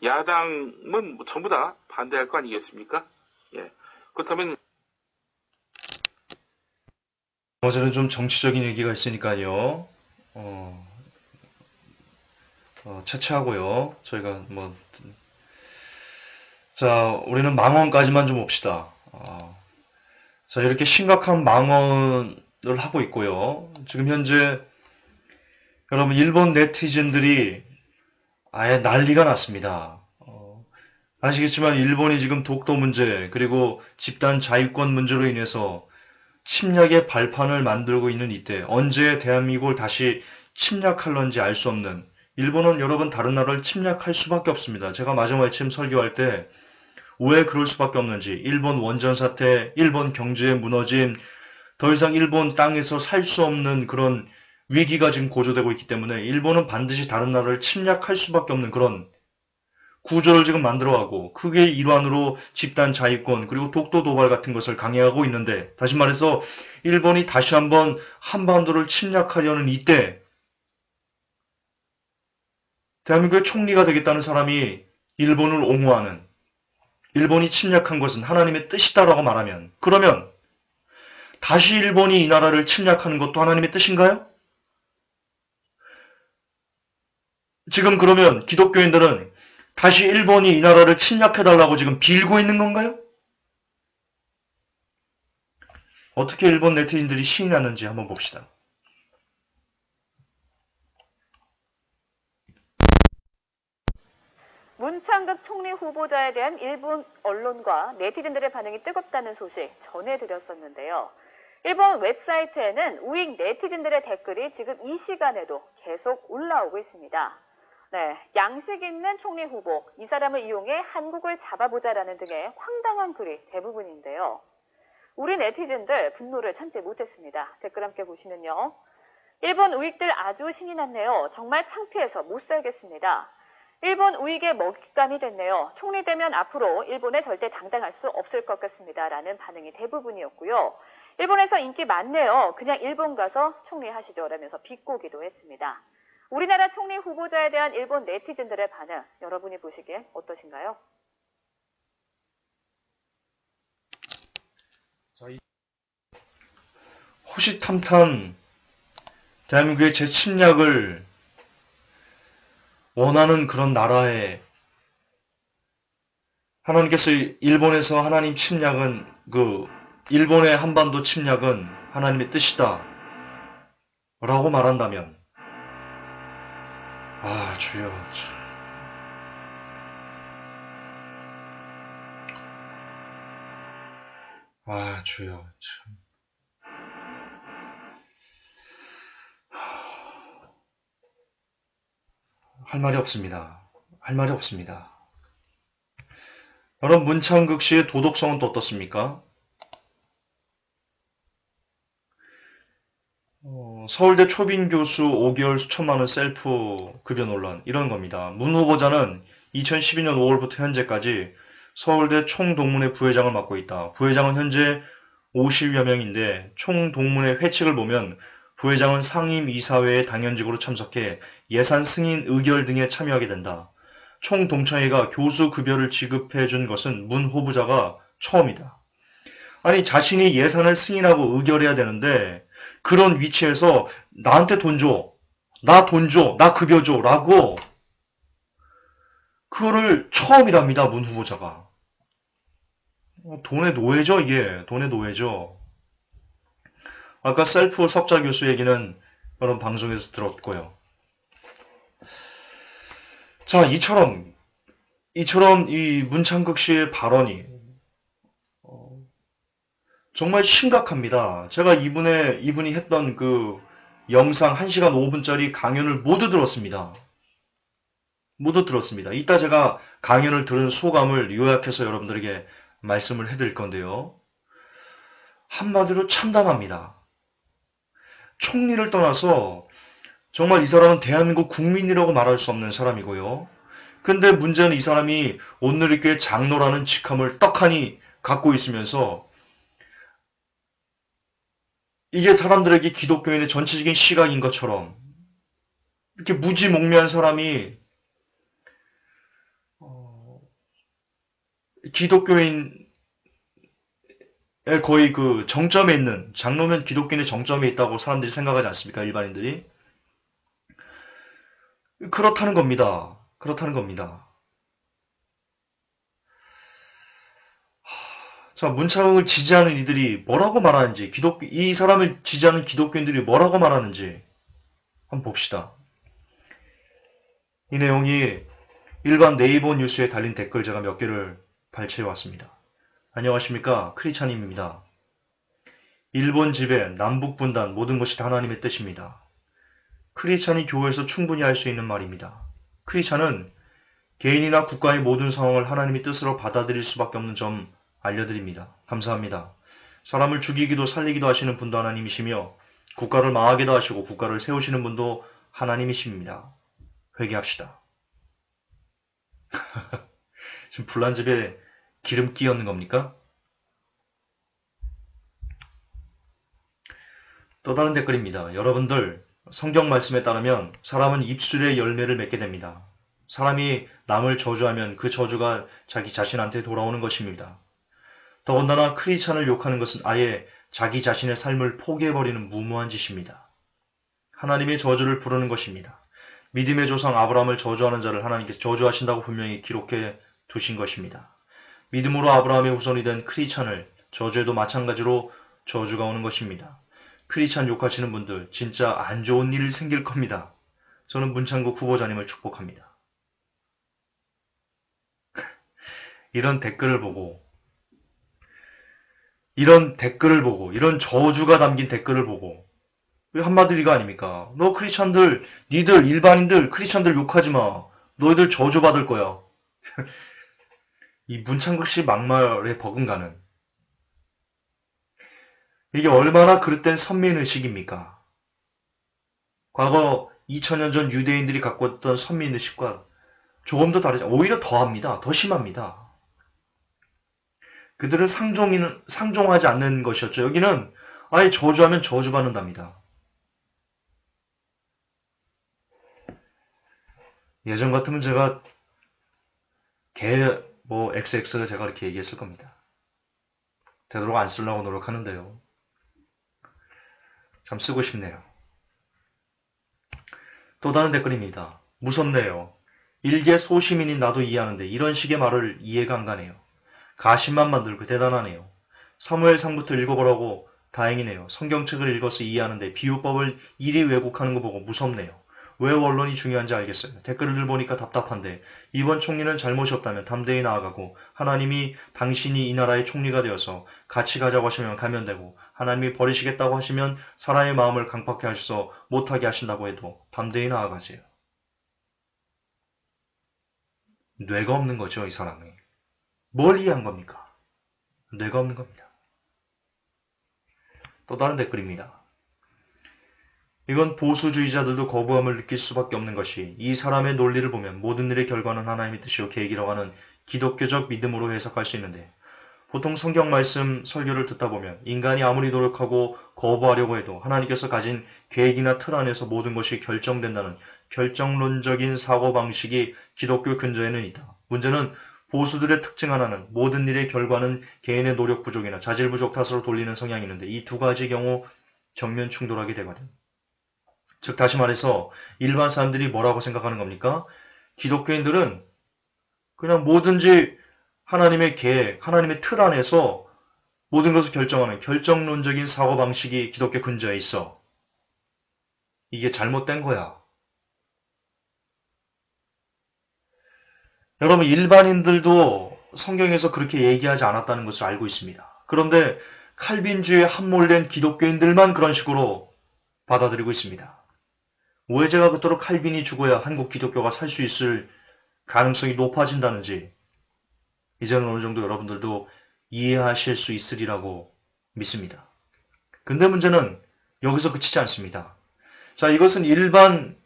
야당은 전부 다 반대할 거 아니겠습니까? 예. 그렇다면 어제는 좀 정치적인 얘기가 있으니까요. 채채하고요. 저희가 자, 우리는 망언까지만 좀 봅시다. 자, 이렇게 심각한 망언을 하고 있고요. 지금 현재 여러분 일본 네티즌들이 아예 난리가 났습니다. 아시겠지만 일본이 지금 독도 문제 그리고 집단 자유권 문제로 인해서 침략의 발판을 만들고 있는 이때 언제 대한민국을 다시 침략할런지 알 수 없는 일본은 여러분 다른 나라를 침략할 수밖에 없습니다. 제가 마지막에 설교할 때 왜 그럴 수밖에 없는지 일본 원전 사태, 일본 경제의 무너짐, 더 이상 일본 땅에서 살 수 없는 그런 위기가 지금 고조되고 있기 때문에 일본은 반드시 다른 나라를 침략할 수밖에 없는 그런 구조를 지금 만들어가고 그게 일환으로 집단 자위권 그리고 독도 도발 같은 것을 강행하고 있는데 다시 말해서 일본이 다시 한번 한반도를 침략하려는 이때 대한민국의 총리가 되겠다는 사람이 일본을 옹호하는 일본이 침략한 것은 하나님의 뜻이다라고 말하면 그러면 다시 일본이 이 나라를 침략하는 것도 하나님의 뜻인가요? 지금 그러면 기독교인들은 다시 일본이 이 나라를 침략해달라고 지금 빌고 있는 건가요? 어떻게 일본 네티즌들이 시인하는지 한번 봅시다. 문창극 총리 후보자에 대한 일본 언론과 네티즌들의 반응이 뜨겁다는 소식 전해드렸었는데요. 일본 웹사이트에는 우익 네티즌들의 댓글이 지금 이 시간에도 계속 올라오고 있습니다. 네, 양식 있는 총리 후보, 이 사람을 이용해 한국을 잡아보자라는 등의 황당한 글이 대부분인데요. 우리 네티즌들 분노를 참지 못했습니다. 댓글 함께 보시면요. 일본 우익들 아주 신이 났네요. 정말 창피해서 못 살겠습니다. 일본 우익의 먹잇감이 됐네요. 총리 되면 앞으로 일본에 절대 당당할 수 없을 것 같습니다. 라는 반응이 대부분이었고요. 일본에서 인기 많네요. 그냥 일본 가서 총리 하시죠. 라면서 비꼬기도 했습니다. 우리나라 총리 후보자에 대한 일본 네티즌들의 반응, 여러분이 보시기엔 어떠신가요? 호시탐탐 대한민국의 재침략을 원하는 그런 나라에 하나님께서 일본에서 하나님 침략은 일본의 한반도 침략은 하나님의 뜻이다 라고 말한다면 주여 주여 참 할 말이 없습니다. 할 말이 없습니다. 여러분, 문창극 씨의 도덕성은 또 어떻습니까? 서울대 초빙 교수 5개월 수천만 원 셀프 급여 논란, 이런 겁니다. 문 후보자는 2012년 5월부터 현재까지 서울대 총동문회 부회장을 맡고 있다. 부회장은 현재 50여 명인데 총동문회 회칙을 보면 부회장은 상임이사회에 당연직으로 참석해 예산 승인 의결 등에 참여하게 된다. 총동창회가 교수 급여를 지급해 준 것은 문 후보자가 처음이다. 아니, 자신이 예산을 승인하고 의결해야 되는데 그런 위치에서 나한테 돈 줘, 나 돈 줘, 나 급여 줘 라고 그거를 처음이랍니다. 문 후보자가. 돈의 노예죠, 이게. 돈의 노예죠. 아까 셀프 석자 교수 얘기는 여러분 방송에서 들었고요. 자, 이처럼 이 문창극 씨의 발언이 정말 심각합니다. 제가 이분이 했던 그 영상 1시간 5분짜리 강연을 모두 들었습니다. 모두 들었습니다. 이따 제가 강연을 들은 소감을 요약해서 여러분들에게 말씀을 해드릴 건데요. 한마디로 참담합니다. 총리를 떠나서 정말 이 사람은 대한민국 국민이라고 말할 수 없는 사람이고요. 근데 문제는 이 사람이 온누리교회 장로라는 직함을 떡하니 갖고 있으면서 이게 사람들에게 기독교인의 전체적인 시각인 것처럼 이렇게 무지몽매한 사람이 기독교인의 거의 그 정점에 있는, 장로면 기독교인의 정점에 있다고 사람들이 생각하지 않습니까? 일반인들이. 그렇다는 겁니다. 그렇다는 겁니다. 자, 문창극을 지지하는 이들이 뭐라고 말하는지, 이 사람을 지지하는 기독교인들이 뭐라고 말하는지 한번 봅시다. 이 내용이 일반 네이버 뉴스에 달린 댓글 제가 몇 개를 발췌해 왔습니다. 안녕하십니까, 크리찬님입니다. 일본 지배, 남북 분단, 모든 것이 다 하나님의 뜻입니다. 크리찬이 교회에서 충분히 할 수 있는 말입니다. 크리찬은 개인이나 국가의 모든 상황을 하나님의 뜻으로 받아들일 수밖에 없는 점 알려드립니다. 감사합니다. 사람을 죽이기도 살리기도 하시는 분도 하나님이시며 국가를 망하게도 하시고 국가를 세우시는 분도 하나님이십니다. 회개합시다. 지금 불난집에 기름 끼얹는 겁니까? 또 다른 댓글입니다. 여러분들, 성경 말씀에 따르면 사람은 입술의 열매를 맺게 됩니다. 사람이 남을 저주하면 그 저주가 자기 자신한테 돌아오는 것입니다. 더군다나 크리스찬을 욕하는 것은 아예 자기 자신의 삶을 포기해버리는 무모한 짓입니다. 하나님의 저주를 부르는 것입니다. 믿음의 조상 아브라함을 저주하는 자를 하나님께서 저주하신다고 분명히 기록해 두신 것입니다. 믿음으로 아브라함의 후손이 된 크리스찬을 저주해도 마찬가지로 저주가 오는 것입니다. 크리스찬 욕하시는 분들 진짜 안 좋은 일 생길 겁니다. 저는 문창국 후보자님을 축복합니다. 이런 댓글을 보고 이런 저주가 담긴 댓글을 보고 왜 한마디로 이거 아닙니까? 너 크리스찬들, 니들 일반인들 크리스찬들 욕하지 마. 너희들 저주받을 거야. 이 문창극 씨 막말에 버금가는 이게 얼마나 그릇된 선민의식입니까? 과거 2000년 전 유대인들이 갖고 있던 선민의식과 조금 더 다르지, 오히려 더합니다. 더 심합니다. 그들은 상종하지 않는 것이었죠. 여기는 아예 저주하면 저주받는답니다. 예전 같으면 제가 XX를 제가 이렇게 얘기했을 겁니다. 되도록 안 쓰려고 노력하는데요. 참 쓰고 싶네요. 또 다른 댓글입니다. 무섭네요. 일개 소시민인 나도 이해하는데 이런 식의 말을 이해가 안 가네요. 가심만 만들고 대단하네요. 사무엘상부터 읽어보라고 다행이네요. 성경책을 읽어서 이해하는데 비유법을 이리 왜곡하는 거 보고 무섭네요. 왜 언론이 중요한지 알겠어요. 댓글을 보니까 답답한데 이번 총리는 잘못이 없다면 담대히 나아가고 하나님이 당신이 이 나라의 총리가 되어서 같이 가자고 하시면 가면 되고 하나님이 버리시겠다고 하시면 사람의 마음을 강팍해 하셔서 못하게 하신다고 해도 담대히 나아가세요. 뇌가 없는 거죠, 이 사람이. 뭘 이해한 겁니까? 뇌가 없는 겁니다. 또 다른 댓글입니다. 이건 보수주의자들도 거부감을 느낄 수밖에 없는 것이 이 사람의 논리를 보면 모든 일의 결과는 하나님의 뜻이요 계획이라고 하는 기독교적 믿음으로 해석할 수 있는데 보통 성경 말씀 설교를 듣다 보면 인간이 아무리 노력하고 거부하려고 해도 하나님께서 가진 계획이나 틀 안에서 모든 것이 결정된다는 결정론적인 사고방식이 기독교 근저에는 있다. 문제는 보수들의 특징 하나는 모든 일의 결과는 개인의 노력 부족이나 자질 부족 탓으로 돌리는 성향이 있는데 이 두 가지 경우 정면 충돌하게 되거든. 즉 다시 말해서 일반 사람들이 뭐라고 생각하는 겁니까? 기독교인들은 그냥 뭐든지 하나님의 계획, 하나님의 틀 안에서 모든 것을 결정하는 결정론적인 사고방식이 기독교 근저에 있어. 이게 잘못된 거야. 여러분 일반인들도 성경에서 그렇게 얘기하지 않았다는 것을 알고 있습니다. 그런데 칼빈주의에 함몰된 기독교인들만 그런 식으로 받아들이고 있습니다. 왜 제가 그토록 칼빈이 죽어야 한국 기독교가 살 수 있을 가능성이 높아진다는지 이제는 어느 정도 여러분들도 이해하실 수 있으리라고 믿습니다. 근데 문제는 여기서 그치지 않습니다. 자, 이것은 일반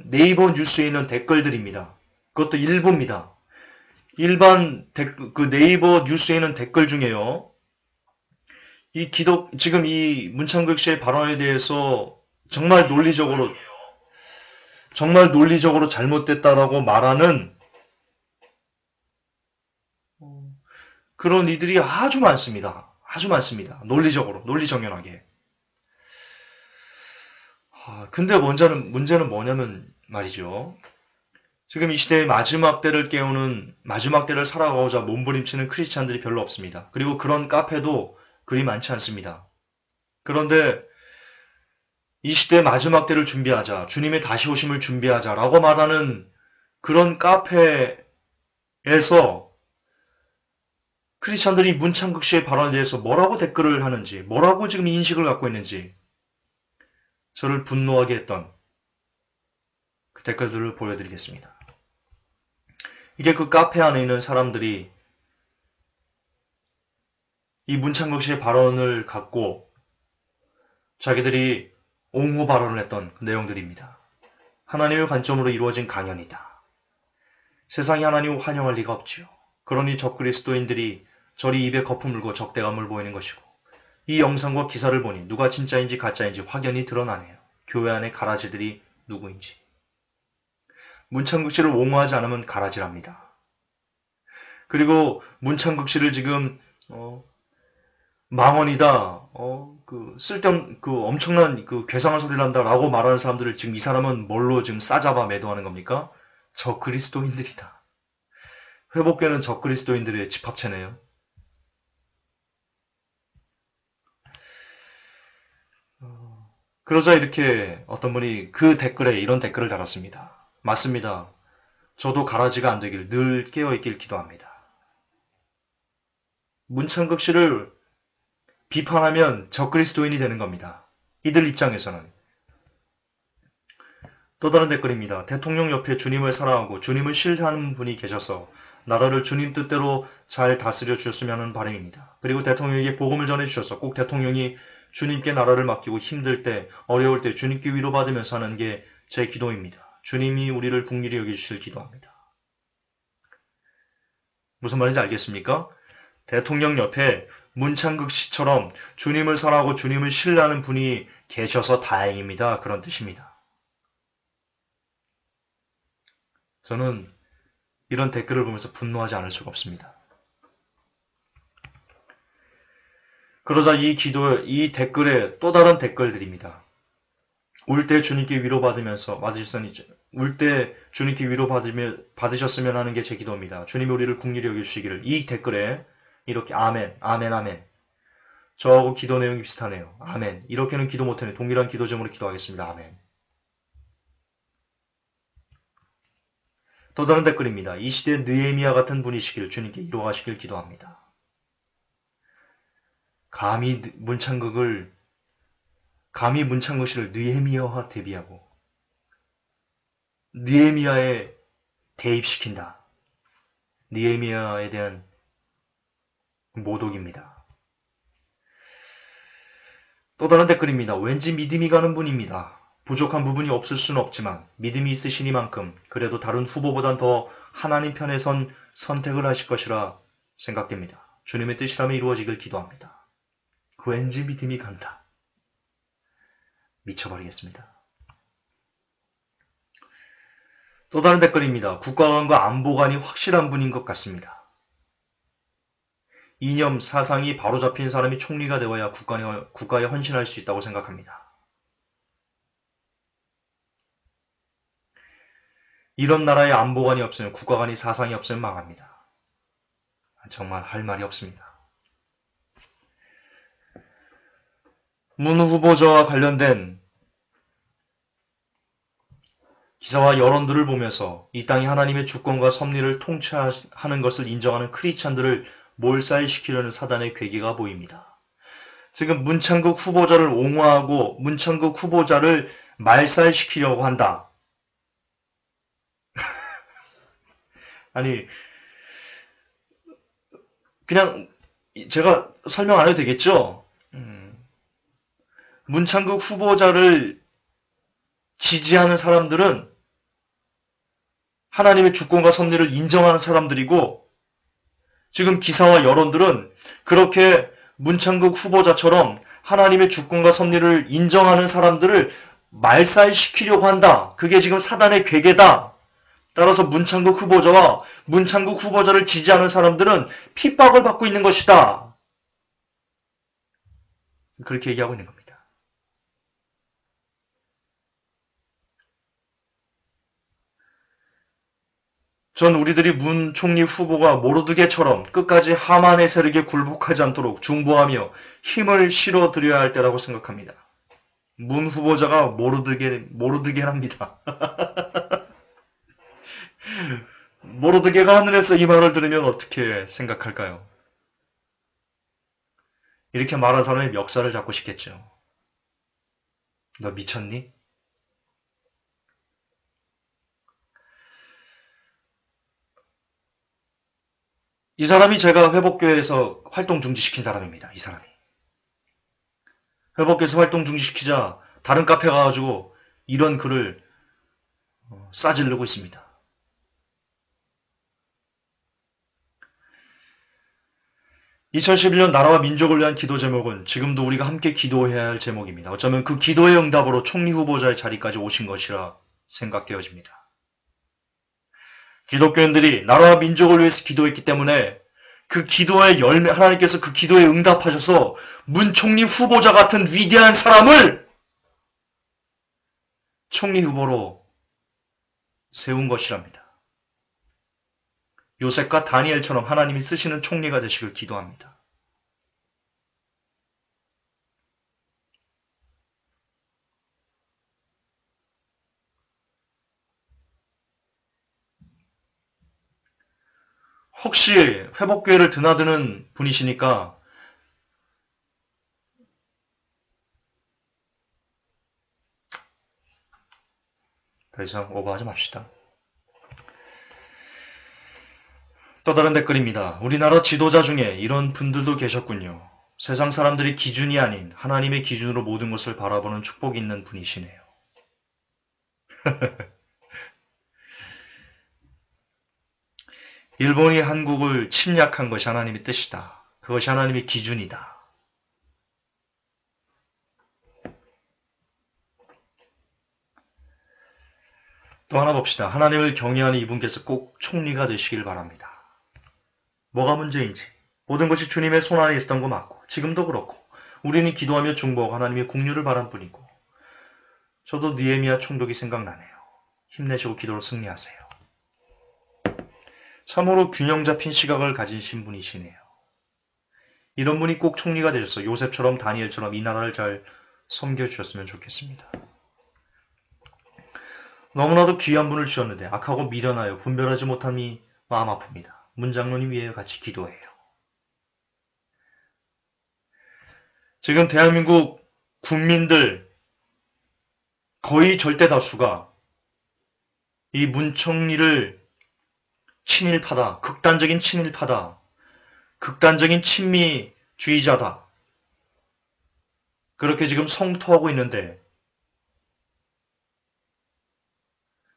네이버 뉴스에 있는 댓글들입니다. 그것도 일부입니다. 일반 그 네이버 뉴스에 있는 댓글 중에요. 지금 이 문창극 씨의 발언에 대해서 정말 논리적으로 잘못됐다라고 말하는 그런 이들이 아주 많습니다. 아주 많습니다. 논리정연하게. 근데 문제는 뭐냐면 말이죠. 지금 이 시대의 마지막 때를 깨우는, 마지막 때를 살아가고자 몸부림치는 크리스찬들이 별로 없습니다. 그리고 그런 카페도 그리 많지 않습니다. 그런데 이 시대의 마지막 때를 준비하자, 주님의 다시 오심을 준비하자라고 말하는 그런 카페에서 크리스찬들이 문창극 씨의 발언에 대해서 뭐라고 댓글을 하는지, 뭐라고 지금 인식을 갖고 있는지 저를 분노하게 했던 그 댓글들을 보여드리겠습니다. 이게 그 카페 안에 있는 사람들이 이 문창극 씨의 발언을 갖고 자기들이 옹호 발언을 했던 그 내용들입니다. 하나님의 관점으로 이루어진 강연이다. 세상이 하나님을 환영할 리가 없지요. 그러니 적그리스도인들이 저리 입에 거품 물고 적대감을 보이는 것이고 이 영상과 기사를 보니 누가 진짜인지 가짜인지 확연히 드러나네요. 교회 안의 가라지들이 누구인지. 문창극 씨를 옹호하지 않으면 가라지랍니다. 그리고 문창극 씨를 지금 망언이다, 엄청난 괴상한 소리를 한다라고 말하는 사람들을 지금 이 사람은 뭘로 지금 싸잡아 매도하는 겁니까? 적그리스도인들이다. 회복교는 적그리스도인들의 집합체네요. 그러자 이렇게 어떤 분이 그 댓글에 이런 댓글을 달았습니다. 맞습니다. 저도 가라지가 안 되길 늘 깨어있길 기도합니다. 문창극 씨를 비판하면 적그리스도인이 되는 겁니다. 이들 입장에서는. 또 다른 댓글입니다. 대통령 옆에 주님을 사랑하고 주님을 신뢰하는 분이 계셔서 나라를 주님 뜻대로 잘 다스려 주셨으면 하는 바람입니다. 그리고 대통령에게 복음을 전해주셔서 꼭 대통령이 주님께 나라를 맡기고 힘들 때, 어려울 때 주님께 위로받으면서 하는 게 제 기도입니다. 주님이 우리를 긍휼히 여겨주실 기도합니다. 무슨 말인지 알겠습니까? 대통령 옆에 문창극 씨처럼 주님을 사랑하고 주님을 신뢰하는 분이 계셔서 다행입니다. 그런 뜻입니다. 저는 이런 댓글을 보면서 분노하지 않을 수가 없습니다. 그러자 이 댓글에 또 다른 댓글들입니다. 울 때 주님께 위로받으면서 울 때 주님께 받으셨으면 하는 게 제 기도입니다. 주님이 우리를 긍휼히 여겨주시기를. 이 댓글에 이렇게 아멘, 아멘, 아멘. 저하고 기도 내용이 비슷하네요. 아멘. 이렇게는 기도 못하네. 동일한 기도 제목으로 기도하겠습니다. 아멘. 또 다른 댓글입니다. 이 시대에 느헤미야 같은 분이시길 주님께 이루어가시길 기도합니다. 감히 문창극 씨를 느헤미야와 대비하고 느헤미야에 대입시킨다. 느헤미야에 대한 모독입니다. 또 다른 댓글입니다. 왠지 믿음이 가는 분입니다. 부족한 부분이 없을 수는 없지만 믿음이 있으시니만큼 그래도 다른 후보보단 더 하나님 편에 선 선택을 하실 것이라 생각됩니다. 주님의 뜻이라면 이루어지길 기도합니다. 왠지 믿음이 간다. 미쳐버리겠습니다. 또 다른 댓글입니다. 국가관과 안보관이 확실한 분인 것 같습니다. 이념, 사상이 바로잡힌 사람이 총리가 되어야 국가에 헌신할 수 있다고 생각합니다. 이런 나라에 안보관이 없으면, 국가관이 사상이 없으면 망합니다. 정말 할 말이 없습니다. 문 후보자와 관련된 기사와 여론들을 보면서 이 땅이 하나님의 주권과 섭리를 통치하는 것을 인정하는 크리스찬들을 몰살시키려는 사단의 괴계가 보입니다. 지금 문창극 후보자를 옹호하고 문창극 후보자를 말살시키려고 한다. 아니, 그냥 제가 설명 안 해도 되겠죠? 문창극 후보자를 지지하는 사람들은 하나님의 주권과 섭리를 인정하는 사람들이고, 지금 기사와 여론들은 그렇게 문창극 후보자처럼 하나님의 주권과 섭리를 인정하는 사람들을 말살시키려고 한다. 그게 지금 사단의 괴계다. 따라서 문창극 후보자와 문창극 후보자를 지지하는 사람들은 핍박을 받고 있는 것이다. 그렇게 얘기하고 있는 겁니다. 전 우리들이 문 총리 후보가 모르드게처럼 끝까지 하만의 세력에 굴복하지 않도록 중보하며 힘을 실어드려야 할 때라고 생각합니다. 문 후보자가 모르드게랍니다. 모르드게가 하늘에서 이 말을 들으면 어떻게 생각할까요? 이렇게 말한 사람의 멱살을 잡고 싶겠죠. 너 미쳤니? 이 사람이 제가 회복교회에서 활동 중지시킨 사람입니다. 이 사람이. 회복교회에서 활동 중지시키자 다른 카페 가가지고 이런 글을 싸지르고 있습니다. (2011년) 나라와 민족을 위한 기도 제목은 지금도 우리가 함께 기도해야 할 제목입니다. 어쩌면 그 기도의 응답으로 총리 후보자의 자리까지 오신 것이라 생각되어집니다. 기독교인들이 나라와 민족을 위해서 기도했기 때문에 그 기도의 열매, 하나님께서 그 기도에 응답하셔서 문 총리 후보자 같은 위대한 사람을 총리 후보로 세운 것이랍니다. 요셉과 다니엘처럼 하나님이 쓰시는 총리가 되시길 기도합니다. 혹시 회복교회를 드나드는 분이시니까 더 이상 오버하지 맙시다. 또 다른 댓글입니다. 우리나라 지도자 중에 이런 분들도 계셨군요. 세상 사람들의 기준이 아닌 하나님의 기준으로 모든 것을 바라보는 축복이 있는 분이시네요. 일본이 한국을 침략한 것이 하나님의 뜻이다. 그것이 하나님의 기준이다. 또 하나 봅시다. 하나님을 경외하는 이분께서 꼭 총리가 되시길 바랍니다. 뭐가 문제인지 모든 것이 주님의 손안에 있었던 거 맞고 지금도 그렇고 우리는 기도하며 중보하고 하나님의 국류를 바란 뿐이고 저도 느헤미야 총독이 생각나네요. 힘내시고 기도로 승리하세요. 참으로 균형 잡힌 시각을 가지신 분이시네요. 이런 분이 꼭 총리가 되셔서 요셉처럼 다니엘처럼 이 나라를 잘 섬겨주셨으면 좋겠습니다. 너무나도 귀한 분을 주셨는데 악하고 미련하여 분별하지 못함이 마음 아픕니다. 문장로님 위에 같이 기도해요. 지금 대한민국 국민들 거의 절대 다수가 이 문 총리를 친일파다. 극단적인 친일파다. 극단적인 친미주의자다. 그렇게 지금 성토하고 있는데,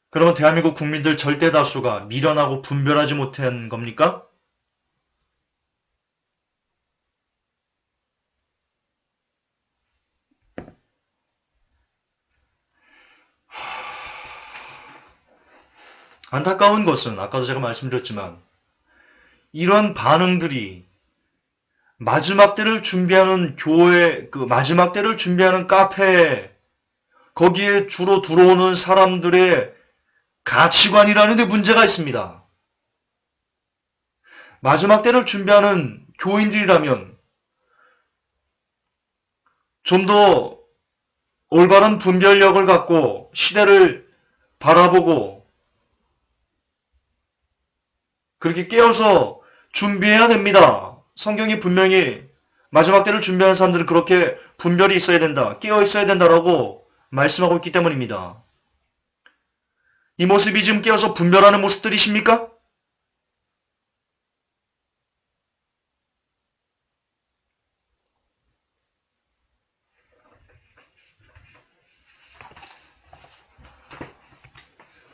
그러면 대한민국 국민들 절대 다수가 미련하고 분별하지 못한 겁니까? 안타까운 것은 아까도 제가 말씀드렸지만 이런 반응들이 마지막 때를 준비하는 교회, 그 마지막 때를 준비하는 카페, 거기에 주로 들어오는 사람들의 가치관이라는 데 문제가 있습니다. 마지막 때를 준비하는 교인들이라면 좀 더 올바른 분별력을 갖고 시대를 바라보고 그렇게 깨어서 준비해야 됩니다. 성경이 분명히 마지막 때를 준비하는 사람들은 그렇게 분별이 있어야 된다, 깨어 있어야 된다라고 말씀하고 있기 때문입니다. 이 모습이 지금 깨어서 분별하는 모습들이십니까?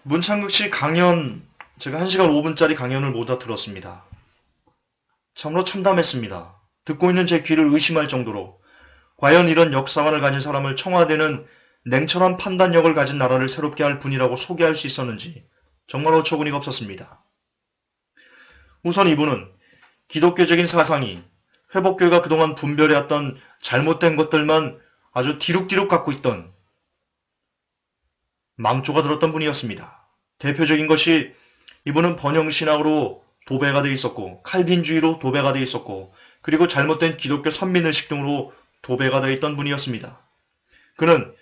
문창극 씨 강연, 제가 1시간 5분짜리 강연을 모두 다 들었습니다. 참으로 참담했습니다. 듣고 있는 제 귀를 의심할 정도로 과연 이런 역사관을 가진 사람을 청와대는 냉철한 판단력을 가진 나라를 새롭게 할 분이라고 소개할 수 있었는지 정말 어처구니가 없었습니다. 우선 이분은 기독교적인 사상이 회복교회가 그동안 분별해왔던 잘못된 것들만 아주 뒤룩뒤룩 갖고 있던 망조가 들었던 분이었습니다. 대표적인 것이 이분은 번영신학으로 도배가 되어 있었고 칼빈주의로 도배가 되어 있었고 그리고 잘못된 기독교 선민의식 등으로 도배가 되어 있던 분이었습니다. 그는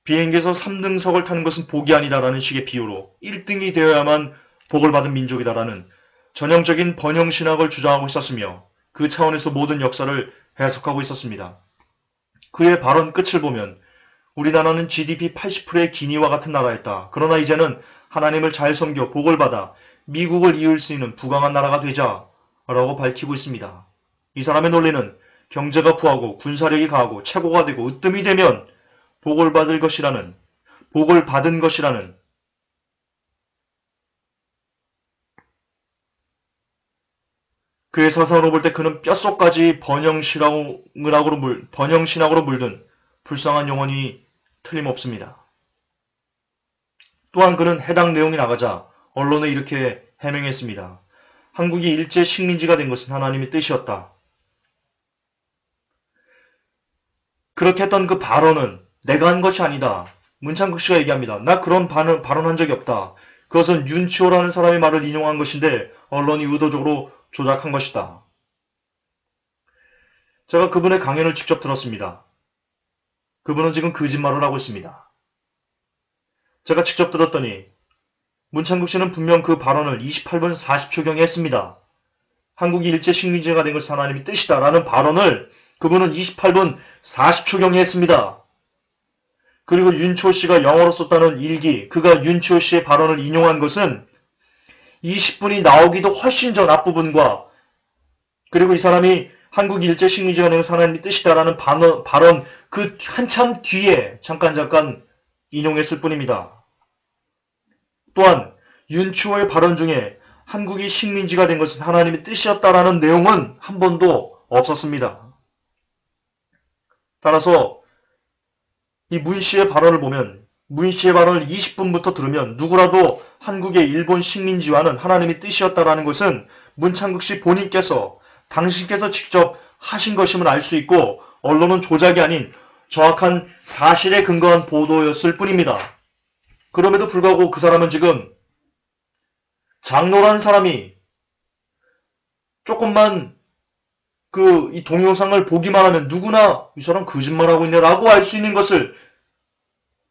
비행기에서 3등석을 타는 것은 복이 아니다라는 식의 비유로 1등이 되어야만 복을 받은 민족이다라는 전형적인 번영신학을 주장하고 있었으며 그 차원에서 모든 역사를 해석하고 있었습니다. 그의 발언 끝을 보면 우리나라는 GDP 80%의 기니와 같은 나라였다. 그러나 이제는 하나님을 잘 섬겨 복을 받아 미국을 이을 수 있는 부강한 나라가 되자라고 밝히고 있습니다. 이 사람의 논리는 경제가 부하고 군사력이 강하고 최고가 되고 으뜸이 되면 복을 받은 것이라는 그의 사상으로 볼 때 그는 뼛속까지 번영신학으로 물든 불쌍한 영혼이 틀림없습니다. 또한 그는 해당 내용이 나가자 언론에 이렇게 해명했습니다. 한국이 일제 식민지가 된 것은 하나님의 뜻이었다. 그렇게 했던 그 발언은 내가 한 것이 아니다. 문창극 씨가 얘기합니다. 나 그런 발언한 적이 없다. 그것은 윤치호라는 사람의 말을 인용한 것인데 언론이 의도적으로 조작한 것이다. 제가 그분의 강연을 직접 들었습니다. 그분은 지금 거짓말을 하고 있습니다. 제가 직접 들었더니 문창극 씨는 분명 그 발언을 28분 40초경에 했습니다. 한국이 일제 식민지가 된 것은 하나님의 뜻이다 라는 발언을 그분은 28분 40초경에 했습니다. 그리고 윤치호 씨가 영어로 썼다는 일기, 그가 윤치호 씨의 발언을 인용한 것은 20분이 나오기도 훨씬 전 앞부분과 그리고 이 사람이 한국이 일제 식민지가 된 것은 하나님의 뜻이다라는 발언 그 한참 뒤에 잠깐 인용했을 뿐입니다. 또한 윤치호의 발언 중에 한국이 식민지가 된 것은 하나님의 뜻이었다라는 내용은 한 번도 없었습니다. 따라서 이 문 씨의 발언을 보면 문 씨의 발언을 20분부터 들으면 누구라도 한국의 일본 식민지와는 하나님의 뜻이었다라는 것은 문창극 씨 본인께서 당신께서 직접 하신 것임을 알 수 있고 언론은 조작이 아닌 정확한 사실에 근거한 보도였을 뿐입니다. 그럼에도 불구하고 그 사람은 지금 장로라는 사람이 조금만 이 동영상을 보기만 하면 누구나 이 사람 거짓말하고 있네 라고 알 수 있는 것을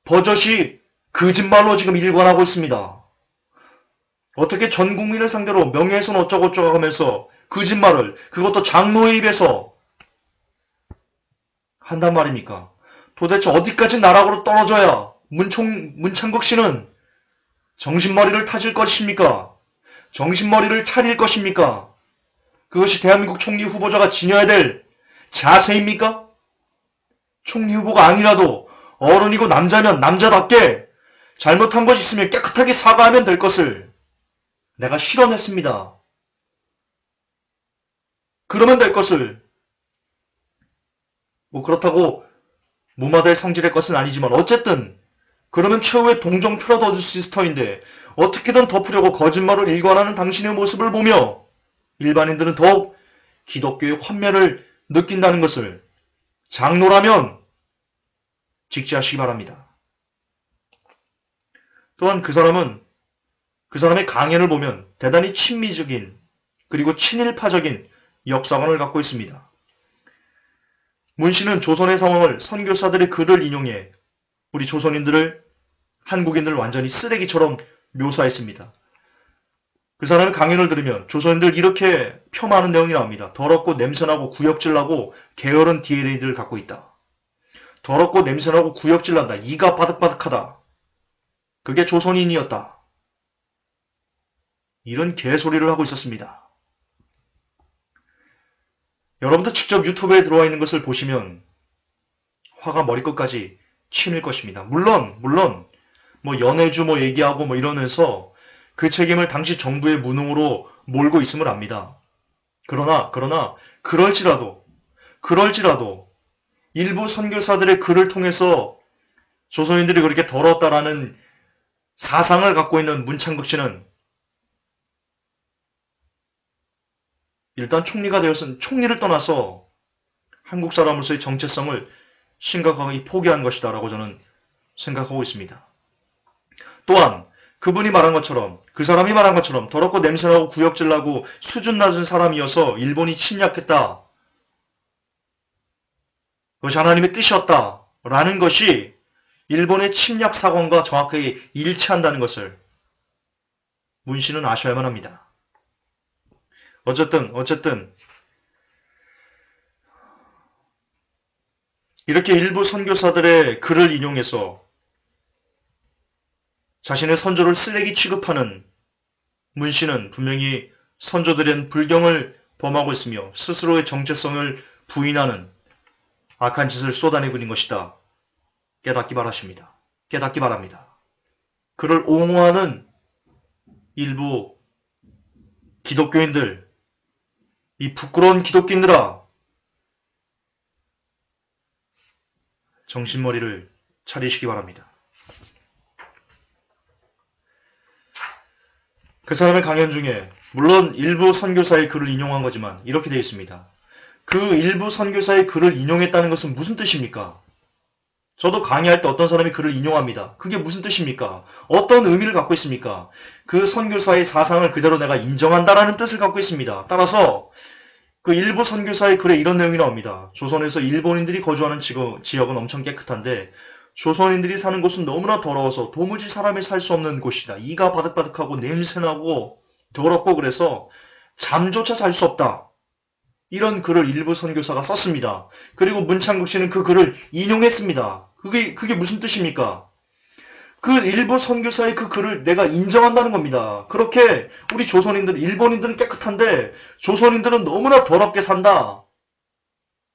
버젓이 거짓말로 지금 일관하고 있습니다. 어떻게 전 국민을 상대로 명예훼손 어쩌고저쩌고 하면서 거짓말을 그것도 장로의 입에서 한단 말입니까? 도대체 어디까지 나락으로 떨어져야 문창극 씨는 정신머리를 타실 것입니까? 정신머리를 차릴 것입니까? 그것이 대한민국 총리 후보자가 지녀야 될 자세입니까? 총리 후보가 아니라도 어른이고 남자면 남자답게 잘못한 것이 있으면 깨끗하게 사과하면 될 것을 내가 실현했습니다. 그러면 될 것을 뭐 그렇다고 무마될 성질의 것은 아니지만 어쨌든 그러면 최후의 동정표라도 얻을 수 있을 터인데 어떻게든 덮으려고 거짓말을 일관하는 당신의 모습을 보며 일반인들은 더욱 기독교의 환멸을 느낀다는 것을 장로라면 직지하시기 바랍니다. 또한 그 사람의 강연을 보면 대단히 친미적인 그리고 친일파적인 역사관을 갖고 있습니다. 문 씨는 조선의 상황을 선교사들의 글을 인용해 우리 조선인들을 한국인들을 완전히 쓰레기처럼 묘사했습니다. 그 사람의 강연을 들으면 조선인들 이렇게 폄하하는 내용이 나옵니다. 더럽고 냄새나고 구역질나고 게으른 DNA들을 갖고 있다. 더럽고 냄새나고 구역질난다. 이가 바득바득하다. 그게 조선인이었다. 이런 개소리를 하고 있었습니다. 여러분도 직접 유튜브에 들어와 있는 것을 보시면 화가 머리끝까지 치밀 것입니다. 물론 뭐 연해주 뭐 얘기하고 뭐 이러면서 그 책임을 당시 정부의 무능으로 몰고 있음을 압니다. 그러나 그럴지라도 일부 선교사들의 글을 통해서 조선인들이 그렇게 더럽다라는 사상을 갖고 있는 문창극 씨는 일단 총리가 되었은 총리를 떠나서 한국 사람으로서의 정체성을 심각하게 포기한 것이다 라고 저는 생각하고 있습니다. 또한 그분이 말한 것처럼 그 사람이 말한 것처럼 더럽고 냄새나고 구역질나고 수준 낮은 사람이어서 일본이 침략했다. 그것이 하나님의 뜻이었다. 라는 것이 일본의 침략 사건과 정확하게 일치한다는 것을 문 씨는 아셔야만 합니다. 어쨌든 이렇게 일부 선교사들의 글을 인용해서 자신의 선조를 쓰레기 취급하는 문 씨는 분명히 선조들은 불경을 범하고 있으며 스스로의 정체성을 부인하는 악한 짓을 쏟아내고 있는 것이다. 깨닫기 바랍니다. 그를 옹호하는 일부 기독교인들, 이 부끄러운 기독교인들아, 정신머리를 차리시기 바랍니다. 그 사람의 강연 중에 물론 일부 선교사의 글을 인용한 거지만 이렇게 되어 있습니다. 그 일부 선교사의 글을 인용했다는 것은 무슨 뜻입니까? 저도 강의할 때 어떤 사람이 글을 인용합니다. 그게 무슨 뜻입니까? 어떤 의미를 갖고 있습니까? 그 선교사의 사상을 그대로 내가 인정한다라는 뜻을 갖고 있습니다. 따라서 그 일부 선교사의 글에 이런 내용이 나옵니다. 조선에서 일본인들이 거주하는 지역은 엄청 깨끗한데 조선인들이 사는 곳은 너무나 더러워서 도무지 사람이 살 수 없는 곳이다. 이가 바득바득하고 냄새나고 더럽고 그래서 잠조차 잘 수 없다. 이런 글을 일부 선교사가 썼습니다. 그리고 문창극 씨는 그 글을 인용했습니다. 그게 무슨 뜻입니까? 그 일부 선교사의 그 글을 내가 인정한다는 겁니다. 그렇게 우리 일본인들은 깨끗한데 조선인들은 너무나 더럽게 산다.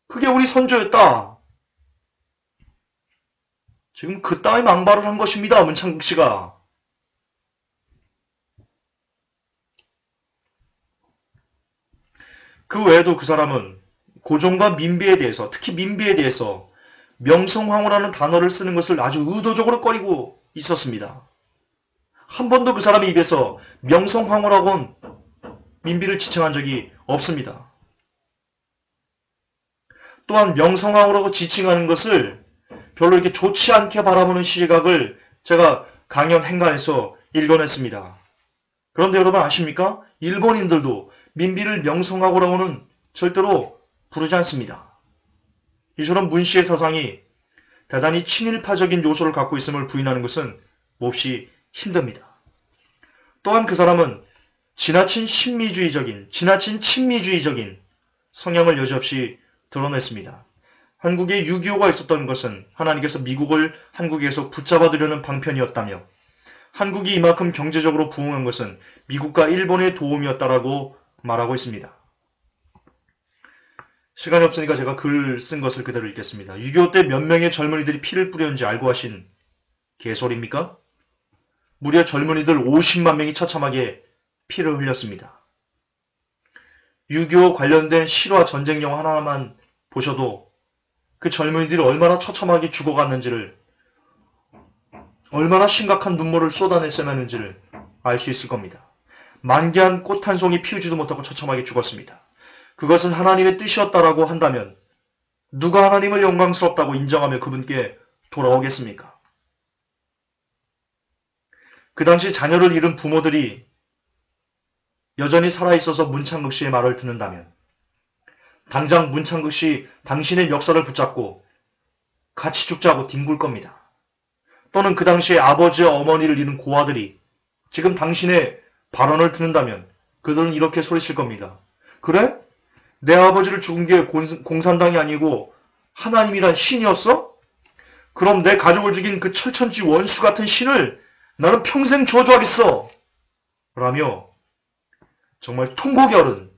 그게 우리 선조였다. 지금 그따위 망발을 한 것입니다. 문창극 씨가. 그 외에도 그 사람은 고종과 민비에 대해서, 특히 민비에 대해서 명성황후라는 단어를 쓰는 것을 아주 의도적으로 꺼리고 있었습니다. 한 번도 그 사람의 입에서 명성황후라고는 민비를 지칭한 적이 없습니다. 또한 명성황후라고 지칭하는 것을 별로 이렇게 좋지 않게 바라보는 시각을 제가 강연 행간에서 읽어냈습니다. 그런데 여러분 아십니까? 일본인들도 민비를 명성황후라고는 절대로 부르지 않습니다. 이처럼 문 씨의 사상이 대단히 친일파적인 요소를 갖고 있음을 부인하는 것은 몹시 힘듭니다. 또한 그 사람은 지나친 친미주의적인 성향을 여지없이 드러냈습니다. 한국에 6.25가 있었던 것은 하나님께서 미국을 한국에서 붙잡아두려는 방편이었다며 한국이 이만큼 경제적으로 부흥한 것은 미국과 일본의 도움이었다라고 말하고 있습니다. 시간이 없으니까 제가 글 쓴 것을 그대로 읽겠습니다. 6.25 때 몇 명의 젊은이들이 피를 뿌렸는지 알고 하신 개소리입니까? 무려 젊은이들 50만 명이 처참하게 피를 흘렸습니다. 6.25 관련된 실화 전쟁 영화 하나만 보셔도 그 젊은이들이 얼마나 처참하게 죽어갔는지를, 얼마나 심각한 눈물을 쏟아냈어야 하는지를 알 수 있을 겁니다. 만개한 꽃 한 송이 피우지도 못하고 처참하게 죽었습니다. 그것은 하나님의 뜻이었다라고 한다면 누가 하나님을 영광스럽다고 인정하며 그분께 돌아오겠습니까? 그 당시 자녀를 잃은 부모들이 여전히 살아있어서 문창극 씨의 말을 듣는다면 당장 문창극 씨 당신의 역사를 붙잡고 같이 죽자고 뒹굴 겁니다. 또는 그 당시에 아버지와 어머니를 잃은 고아들이 지금 당신의 발언을 듣는다면 그들은 이렇게 소리칠 겁니다. 그래? 내 아버지를 죽은 게 공산당이 아니고 하나님이란 신이었어? 그럼 내 가족을 죽인 그 철천지 원수 같은 신을 나는 평생 저주하겠어! 라며 정말 통곡여른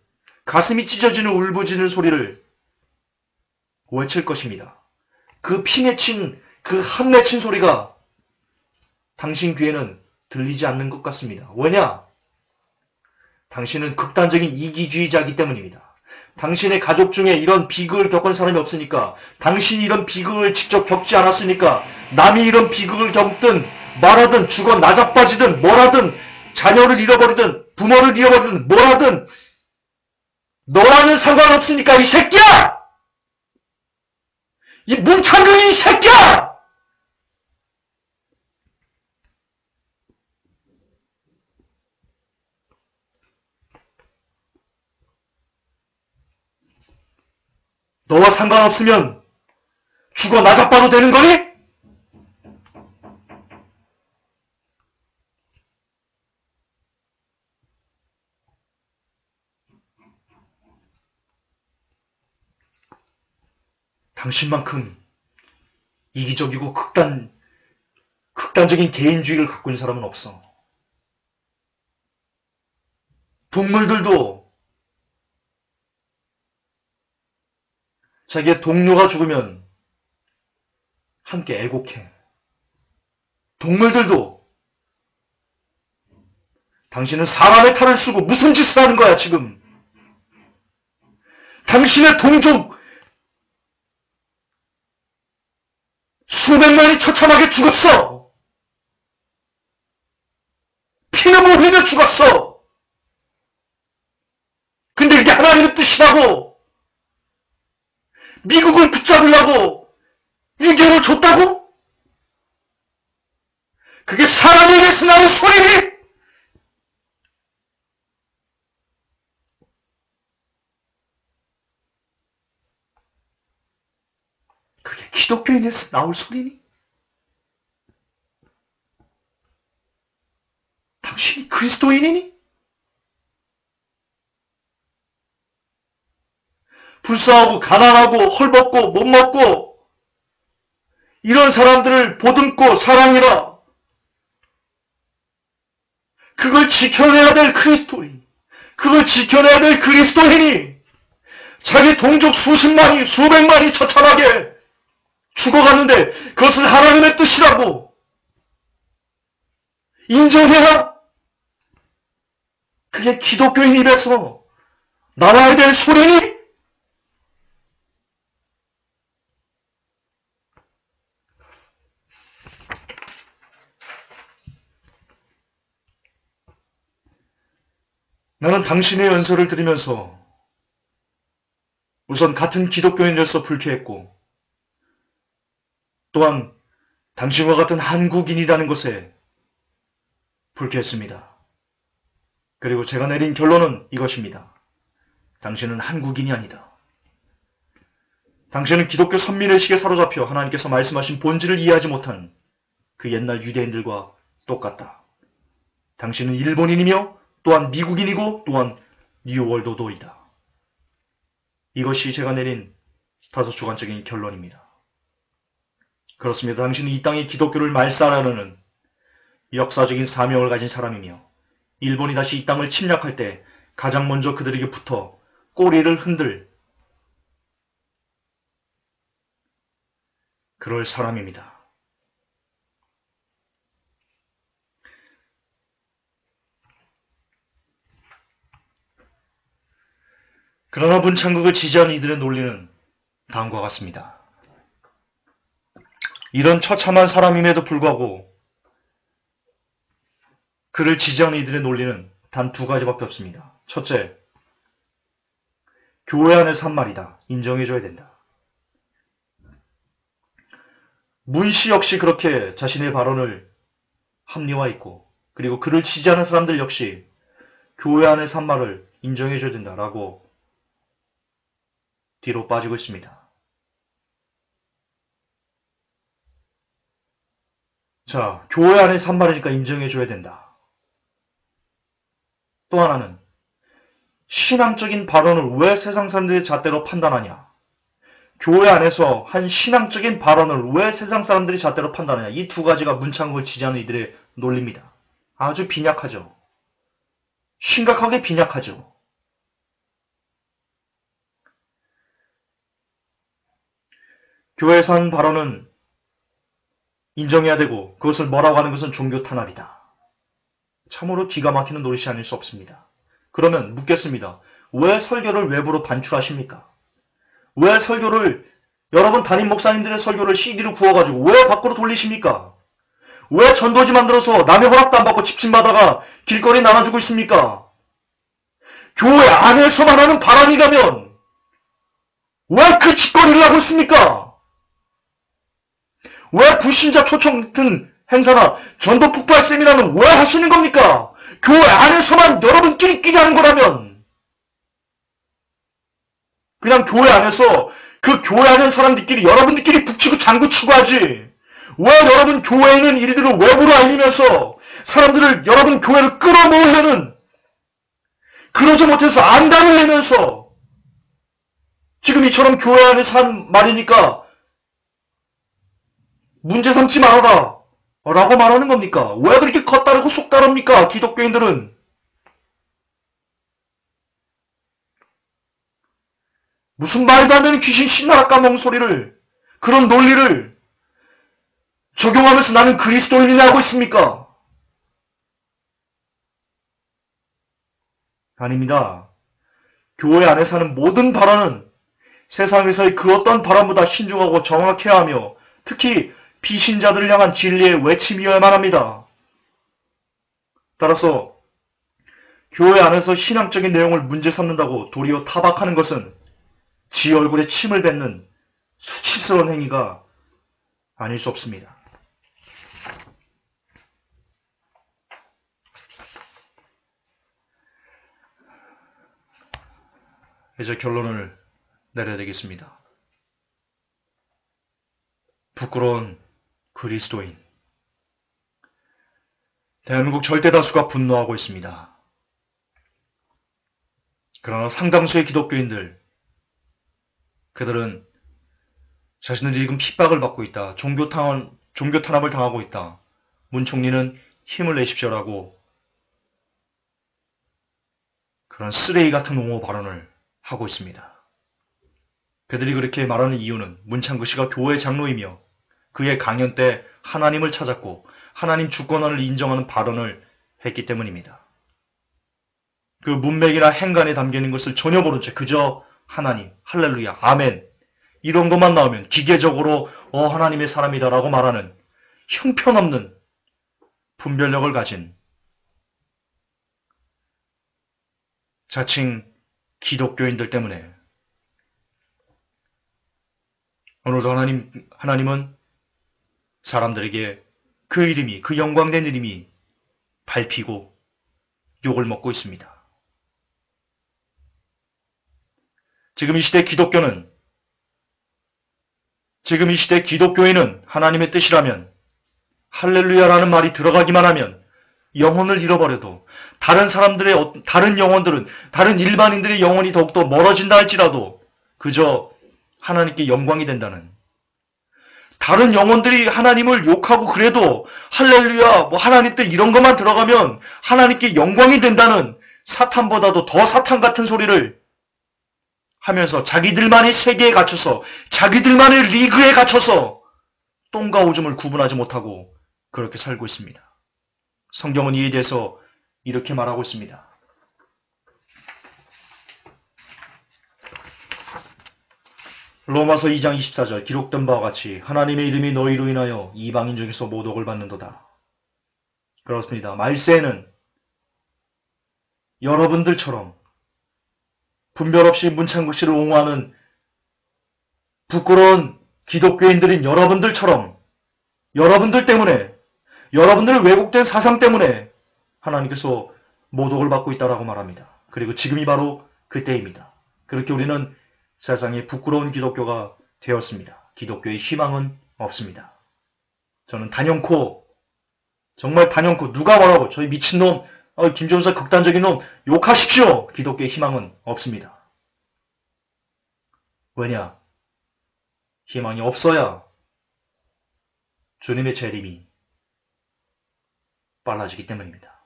가슴이 찢어지는 울부짖는 소리를 외칠 것입니다. 그 피맺힌, 그 한맺힌 소리가 당신 귀에는 들리지 않는 것 같습니다. 왜냐? 당신은 극단적인 이기주의자이기 때문입니다. 당신의 가족 중에 이런 비극을 겪은 사람이 없으니까, 당신이 이런 비극을 직접 겪지 않았으니까, 남이 이런 비극을 겪든 말하든 죽어 나자빠지든 뭐라든 자녀를 잃어버리든 부모를 잃어버리든 뭐라든 너라는 상관없으니까 이 새끼야! 이 문창극이 이 새끼야! 너와 상관없으면 죽어 나자빠도 되는 거니? 당신만큼 이기적이고 극단적인 개인주의를 갖고 있는 사람은 없어. 동물들도 자기의 동료가 죽으면 함께 애곡해. 동물들도 당신은 사람의 탈을 쓰고 무슨 짓을 하는 거야 지금. 당신의 동족 수백만이 처참하게 죽었어. 피눈물 흘려 죽었어. 근데 이게 하나님의 뜻이라고 미국을 붙잡으려고 6.25를 줬다고? 그게 사람에 대해서 나는 소리니? 그게 기독교인에서 나올 소리니? 당신이 그리스도인이니? 불쌍하고 가난하고 헐벗고 못 먹고 이런 사람들을 보듬고 사랑해라. 그걸 지켜내야 될 그리스도인, 그걸 지켜내야 될 그리스도인이 자기 동족 수십만이 수백만이 처참하게 죽어갔는데 그것은 하나님의 뜻이라고 인정해야 그게 기독교인 입에서 나와야 될 소리니? 나는 당신의 연설을 들으면서 우선 같은 기독교인으로서 불쾌했고 또한 당신과 같은 한국인이라는 것에 불쾌했습니다. 그리고 제가 내린 결론은 이것입니다. 당신은 한국인이 아니다. 당신은 기독교 선민의식에 사로잡혀 하나님께서 말씀하신 본질을 이해하지 못한 그 옛날 유대인들과 똑같다. 당신은 일본인이며 또한 미국인이고 또한 뉴월드도이다. 이것이 제가 내린 다소 주관적인 결론입니다. 그렇습니다. 당신은 이 땅의 기독교를 말살하려는 역사적인 사명을 가진 사람이며 일본이 다시 이 땅을 침략할 때 가장 먼저 그들에게 붙어 꼬리를 흔들 그럴 사람입니다. 그러나 문창극을 지지하는 이들의 논리는 다음과 같습니다. 이런 처참한 사람임에도 불구하고 그를 지지하는 이들의 논리는 단 두 가지밖에 없습니다. 첫째, 교회 안에서 한 말이다. 인정해줘야 된다. 문씨 역시 그렇게 자신의 발언을 합리화했고, 그리고 그를 지지하는 사람들 역시 교회 안에서 한 말을 인정해줘야 된다라고 뒤로 빠지고 있습니다. 자, 교회 안에서 한 말이니까 인정해줘야 된다. 또 하나는 신앙적인 발언을 왜 세상 사람들의 잣대로 판단하냐? 교회 안에서 한 신앙적인 발언을 왜 세상 사람들이 잣대로 판단하냐? 이 두 가지가 문창극을 지지하는 이들의 논리입니다. 아주 빈약하죠. 심각하게 빈약하죠. 교회에서 한 발언은 인정해야 되고 그것을 뭐라고 하는 것은 종교 탄압이다. 참으로 기가 막히는 노릇이 아닐 수 없습니다. 그러면 묻겠습니다. 왜 설교를 외부로 반출하십니까? 왜 설교를 여러분 담임 목사님들의 설교를 CD로 구워가지고 왜 밖으로 돌리십니까? 왜 전도지 만들어서 남의 허락도 안 받고 집진받아가 길거리 나눠주고 있습니까? 교회 안에서만 하는 바람이라면 왜 그 짓거리를 하고 있습니까? 왜 불신자 초청 같은 행사나 전도 폭발 세미나는 왜 하시는 겁니까? 교회 안에서만 여러분끼리 하는 거라면 그냥 교회 안에서 그 교회 안에 사람들끼리 여러분들끼리 북치고 장구치고 하지. 왜 여러분 교회에 있는 일들을 외부로 알리면서 사람들을 여러분 교회를 끌어모으려는 그러지 못해서 안달을 내면서 지금 이처럼 교회 안에서 한 말이니까 문제 삼지 말아라 라고 말하는 겁니까? 왜 그렇게 겉다르고 속다릅니까? 기독교인들은. 무슨 말도 안 되는 귀신 신나라 까먹은 소리를, 그런 논리를 적용하면서 나는 그리스도인이라 하고 있습니까? 아닙니다. 교회 안에서 하는 모든 발언은 세상에서의 그 어떤 발언보다 신중하고 정확해야 하며 특히 비신자들을 향한 진리의 외침이어야만 합니다. 따라서 교회 안에서 신앙적인 내용을 문제 삼는다고 도리어 타박하는 것은 지 얼굴에 침을 뱉는 수치스러운 행위가 아닐 수 없습니다. 이제 결론을 내려야 되겠습니다. 부끄러운 그리스도인. 대한민국 절대다수가 분노하고 있습니다. 그러나 상당수의 기독교인들, 그들은 자신들이 지금 핍박을 받고 있다. 종교 탄압을 당하고 있다. 문 총리는 힘을 내십시오라고 그런 쓰레기 같은 옹호 발언을 하고 있습니다. 그들이 그렇게 말하는 이유는 문창극 씨가 교회 장로이며 그의 강연 때 하나님을 찾았고 하나님 주권을 인정하는 발언을 했기 때문입니다. 그 문맥이나 행간에 담겨있는 것을 전혀 모른 채 그저 하나님, 할렐루야, 아멘 이런 것만 나오면 기계적으로 하나님의 사람이다라고 말하는 형편없는 분별력을 가진 자칭 기독교인들 때문에 오늘도 하나님은 사람들에게 그 이름이, 그 영광된 이름이 밟히고 욕을 먹고 있습니다. 지금 이 시대 기독교인은 하나님의 뜻이라면 할렐루야라는 말이 들어가기만 하면 영혼을 잃어버려도 다른 영혼들은 다른 일반인들의 영혼이 더욱더 멀어진다 할지라도 그저 하나님께 영광이 된다는 다른 영혼들이 하나님을 욕하고 그래도 할렐루야, 뭐 하나님 뜻 이런 것만 들어가면 하나님께 영광이 된다는 사탄보다도 더 사탄 같은 소리를 하면서 자기들만의 세계에 갇혀서 자기들만의 리그에 갇혀서 똥과 오줌을 구분하지 못하고 그렇게 살고 있습니다. 성경은 이에 대해서 이렇게 말하고 있습니다. 로마서 2장 24절 기록된 바와 같이 하나님의 이름이 너희로 인하여 이방인 중에서 모독을 받는도다. 그렇습니다. 말세에는 여러분들처럼 분별 없이 문창극실을 옹호하는 부끄러운 기독교인들인 여러분들처럼 여러분들 때문에 여러분들의 왜곡된 사상 때문에 하나님께서 모독을 받고 있다라고 말합니다. 그리고 지금이 바로 그때입니다. 그렇게 우리는 세상에 부끄러운 기독교가 되었습니다. 기독교의 희망은 없습니다. 저는 단연코 정말 단연코 누가 뭐라고 저희 미친놈 김종사 극단적인 놈 욕하십시오. 기독교의 희망은 없습니다. 왜냐? 희망이 없어야 주님의 재림이 빨라지기 때문입니다.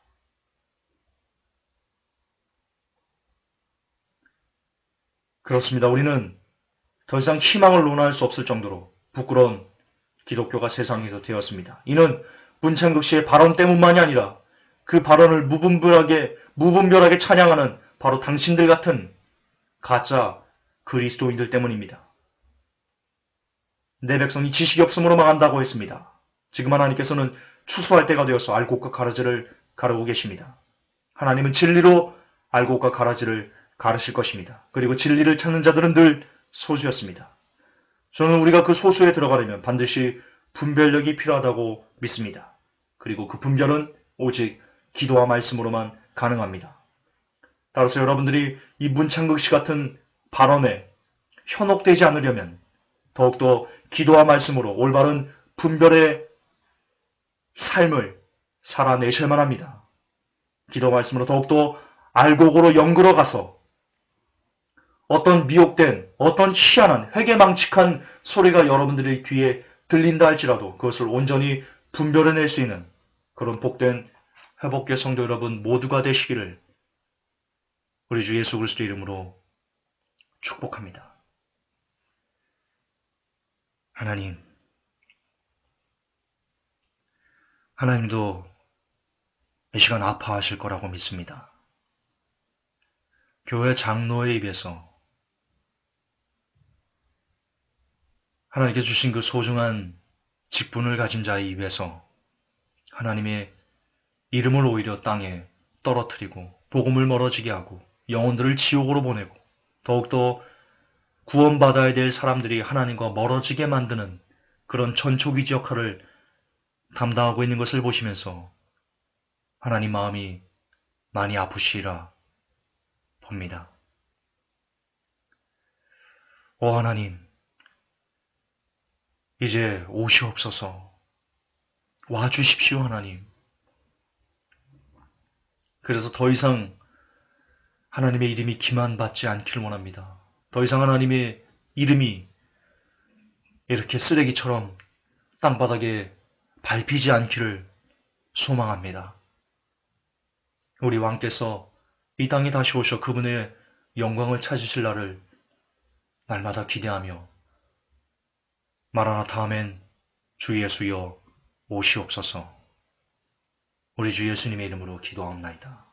그렇습니다. 우리는 더 이상 희망을 논할 수 없을 정도로 부끄러운 기독교가 세상에서 되었습니다. 이는 문창극 씨의 발언 때문만이 아니라 그 발언을 무분별하게 찬양하는 바로 당신들 같은 가짜 그리스도인들 때문입니다. 내 백성이 지식이 없음으로 망한다고 했습니다. 지금 하나님께서는 추수할 때가 되어서 알곡과 가라지를 가르고 계십니다. 하나님은 진리로 알곡과 가라지를 가르실 것입니다. 그리고 진리를 찾는 자들은 늘 소수였습니다. 저는 우리가 그 소수에 들어가려면 반드시 분별력이 필요하다고 믿습니다. 그리고 그 분별은 오직 기도와 말씀으로만 가능합니다. 따라서 여러분들이 이 문창극 씨 같은 발언에 현혹되지 않으려면 더욱더 기도와 말씀으로 올바른 분별의 삶을 살아내셔야만 합니다. 기도와 말씀으로 더욱더 알곡으로 연결어 가서 어떤 미혹된, 어떤 희한한, 회개망측한 소리가 여러분들의 귀에 들린다 할지라도 그것을 온전히 분별해낼 수 있는 그런 복된 회복계 성도 여러분 모두가 되시기를 우리 주 예수 그리스도 이름으로 축복합니다. 하나님도 이 시간 아파하실 거라고 믿습니다. 교회 장로의 입에서 하나님께 주신 그 소중한 직분을 가진 자의 입에서 하나님의 이름을 오히려 땅에 떨어뜨리고 복음을 멀어지게 하고 영혼들을 지옥으로 보내고 더욱더 구원받아야 될 사람들이 하나님과 멀어지게 만드는 그런 전초기지 역할을 담당하고 있는 것을 보시면서 하나님 마음이 많이 아프시리라 봅니다. 오 하나님, 이제 오시옵소서. 와주십시오 하나님. 그래서 더 이상 하나님의 이름이 기만받지 않기를 원합니다. 더 이상 하나님의 이름이 이렇게 쓰레기처럼 땅바닥에 밟히지 않기를 소망합니다. 우리 왕께서 이 땅에 다시 오셔 그분의 영광을 찾으실 날을 날마다 기대하며 마라나타 아멘 주 예수여 오시옵소서. 우리 주 예수님의 이름으로 기도하옵나이다.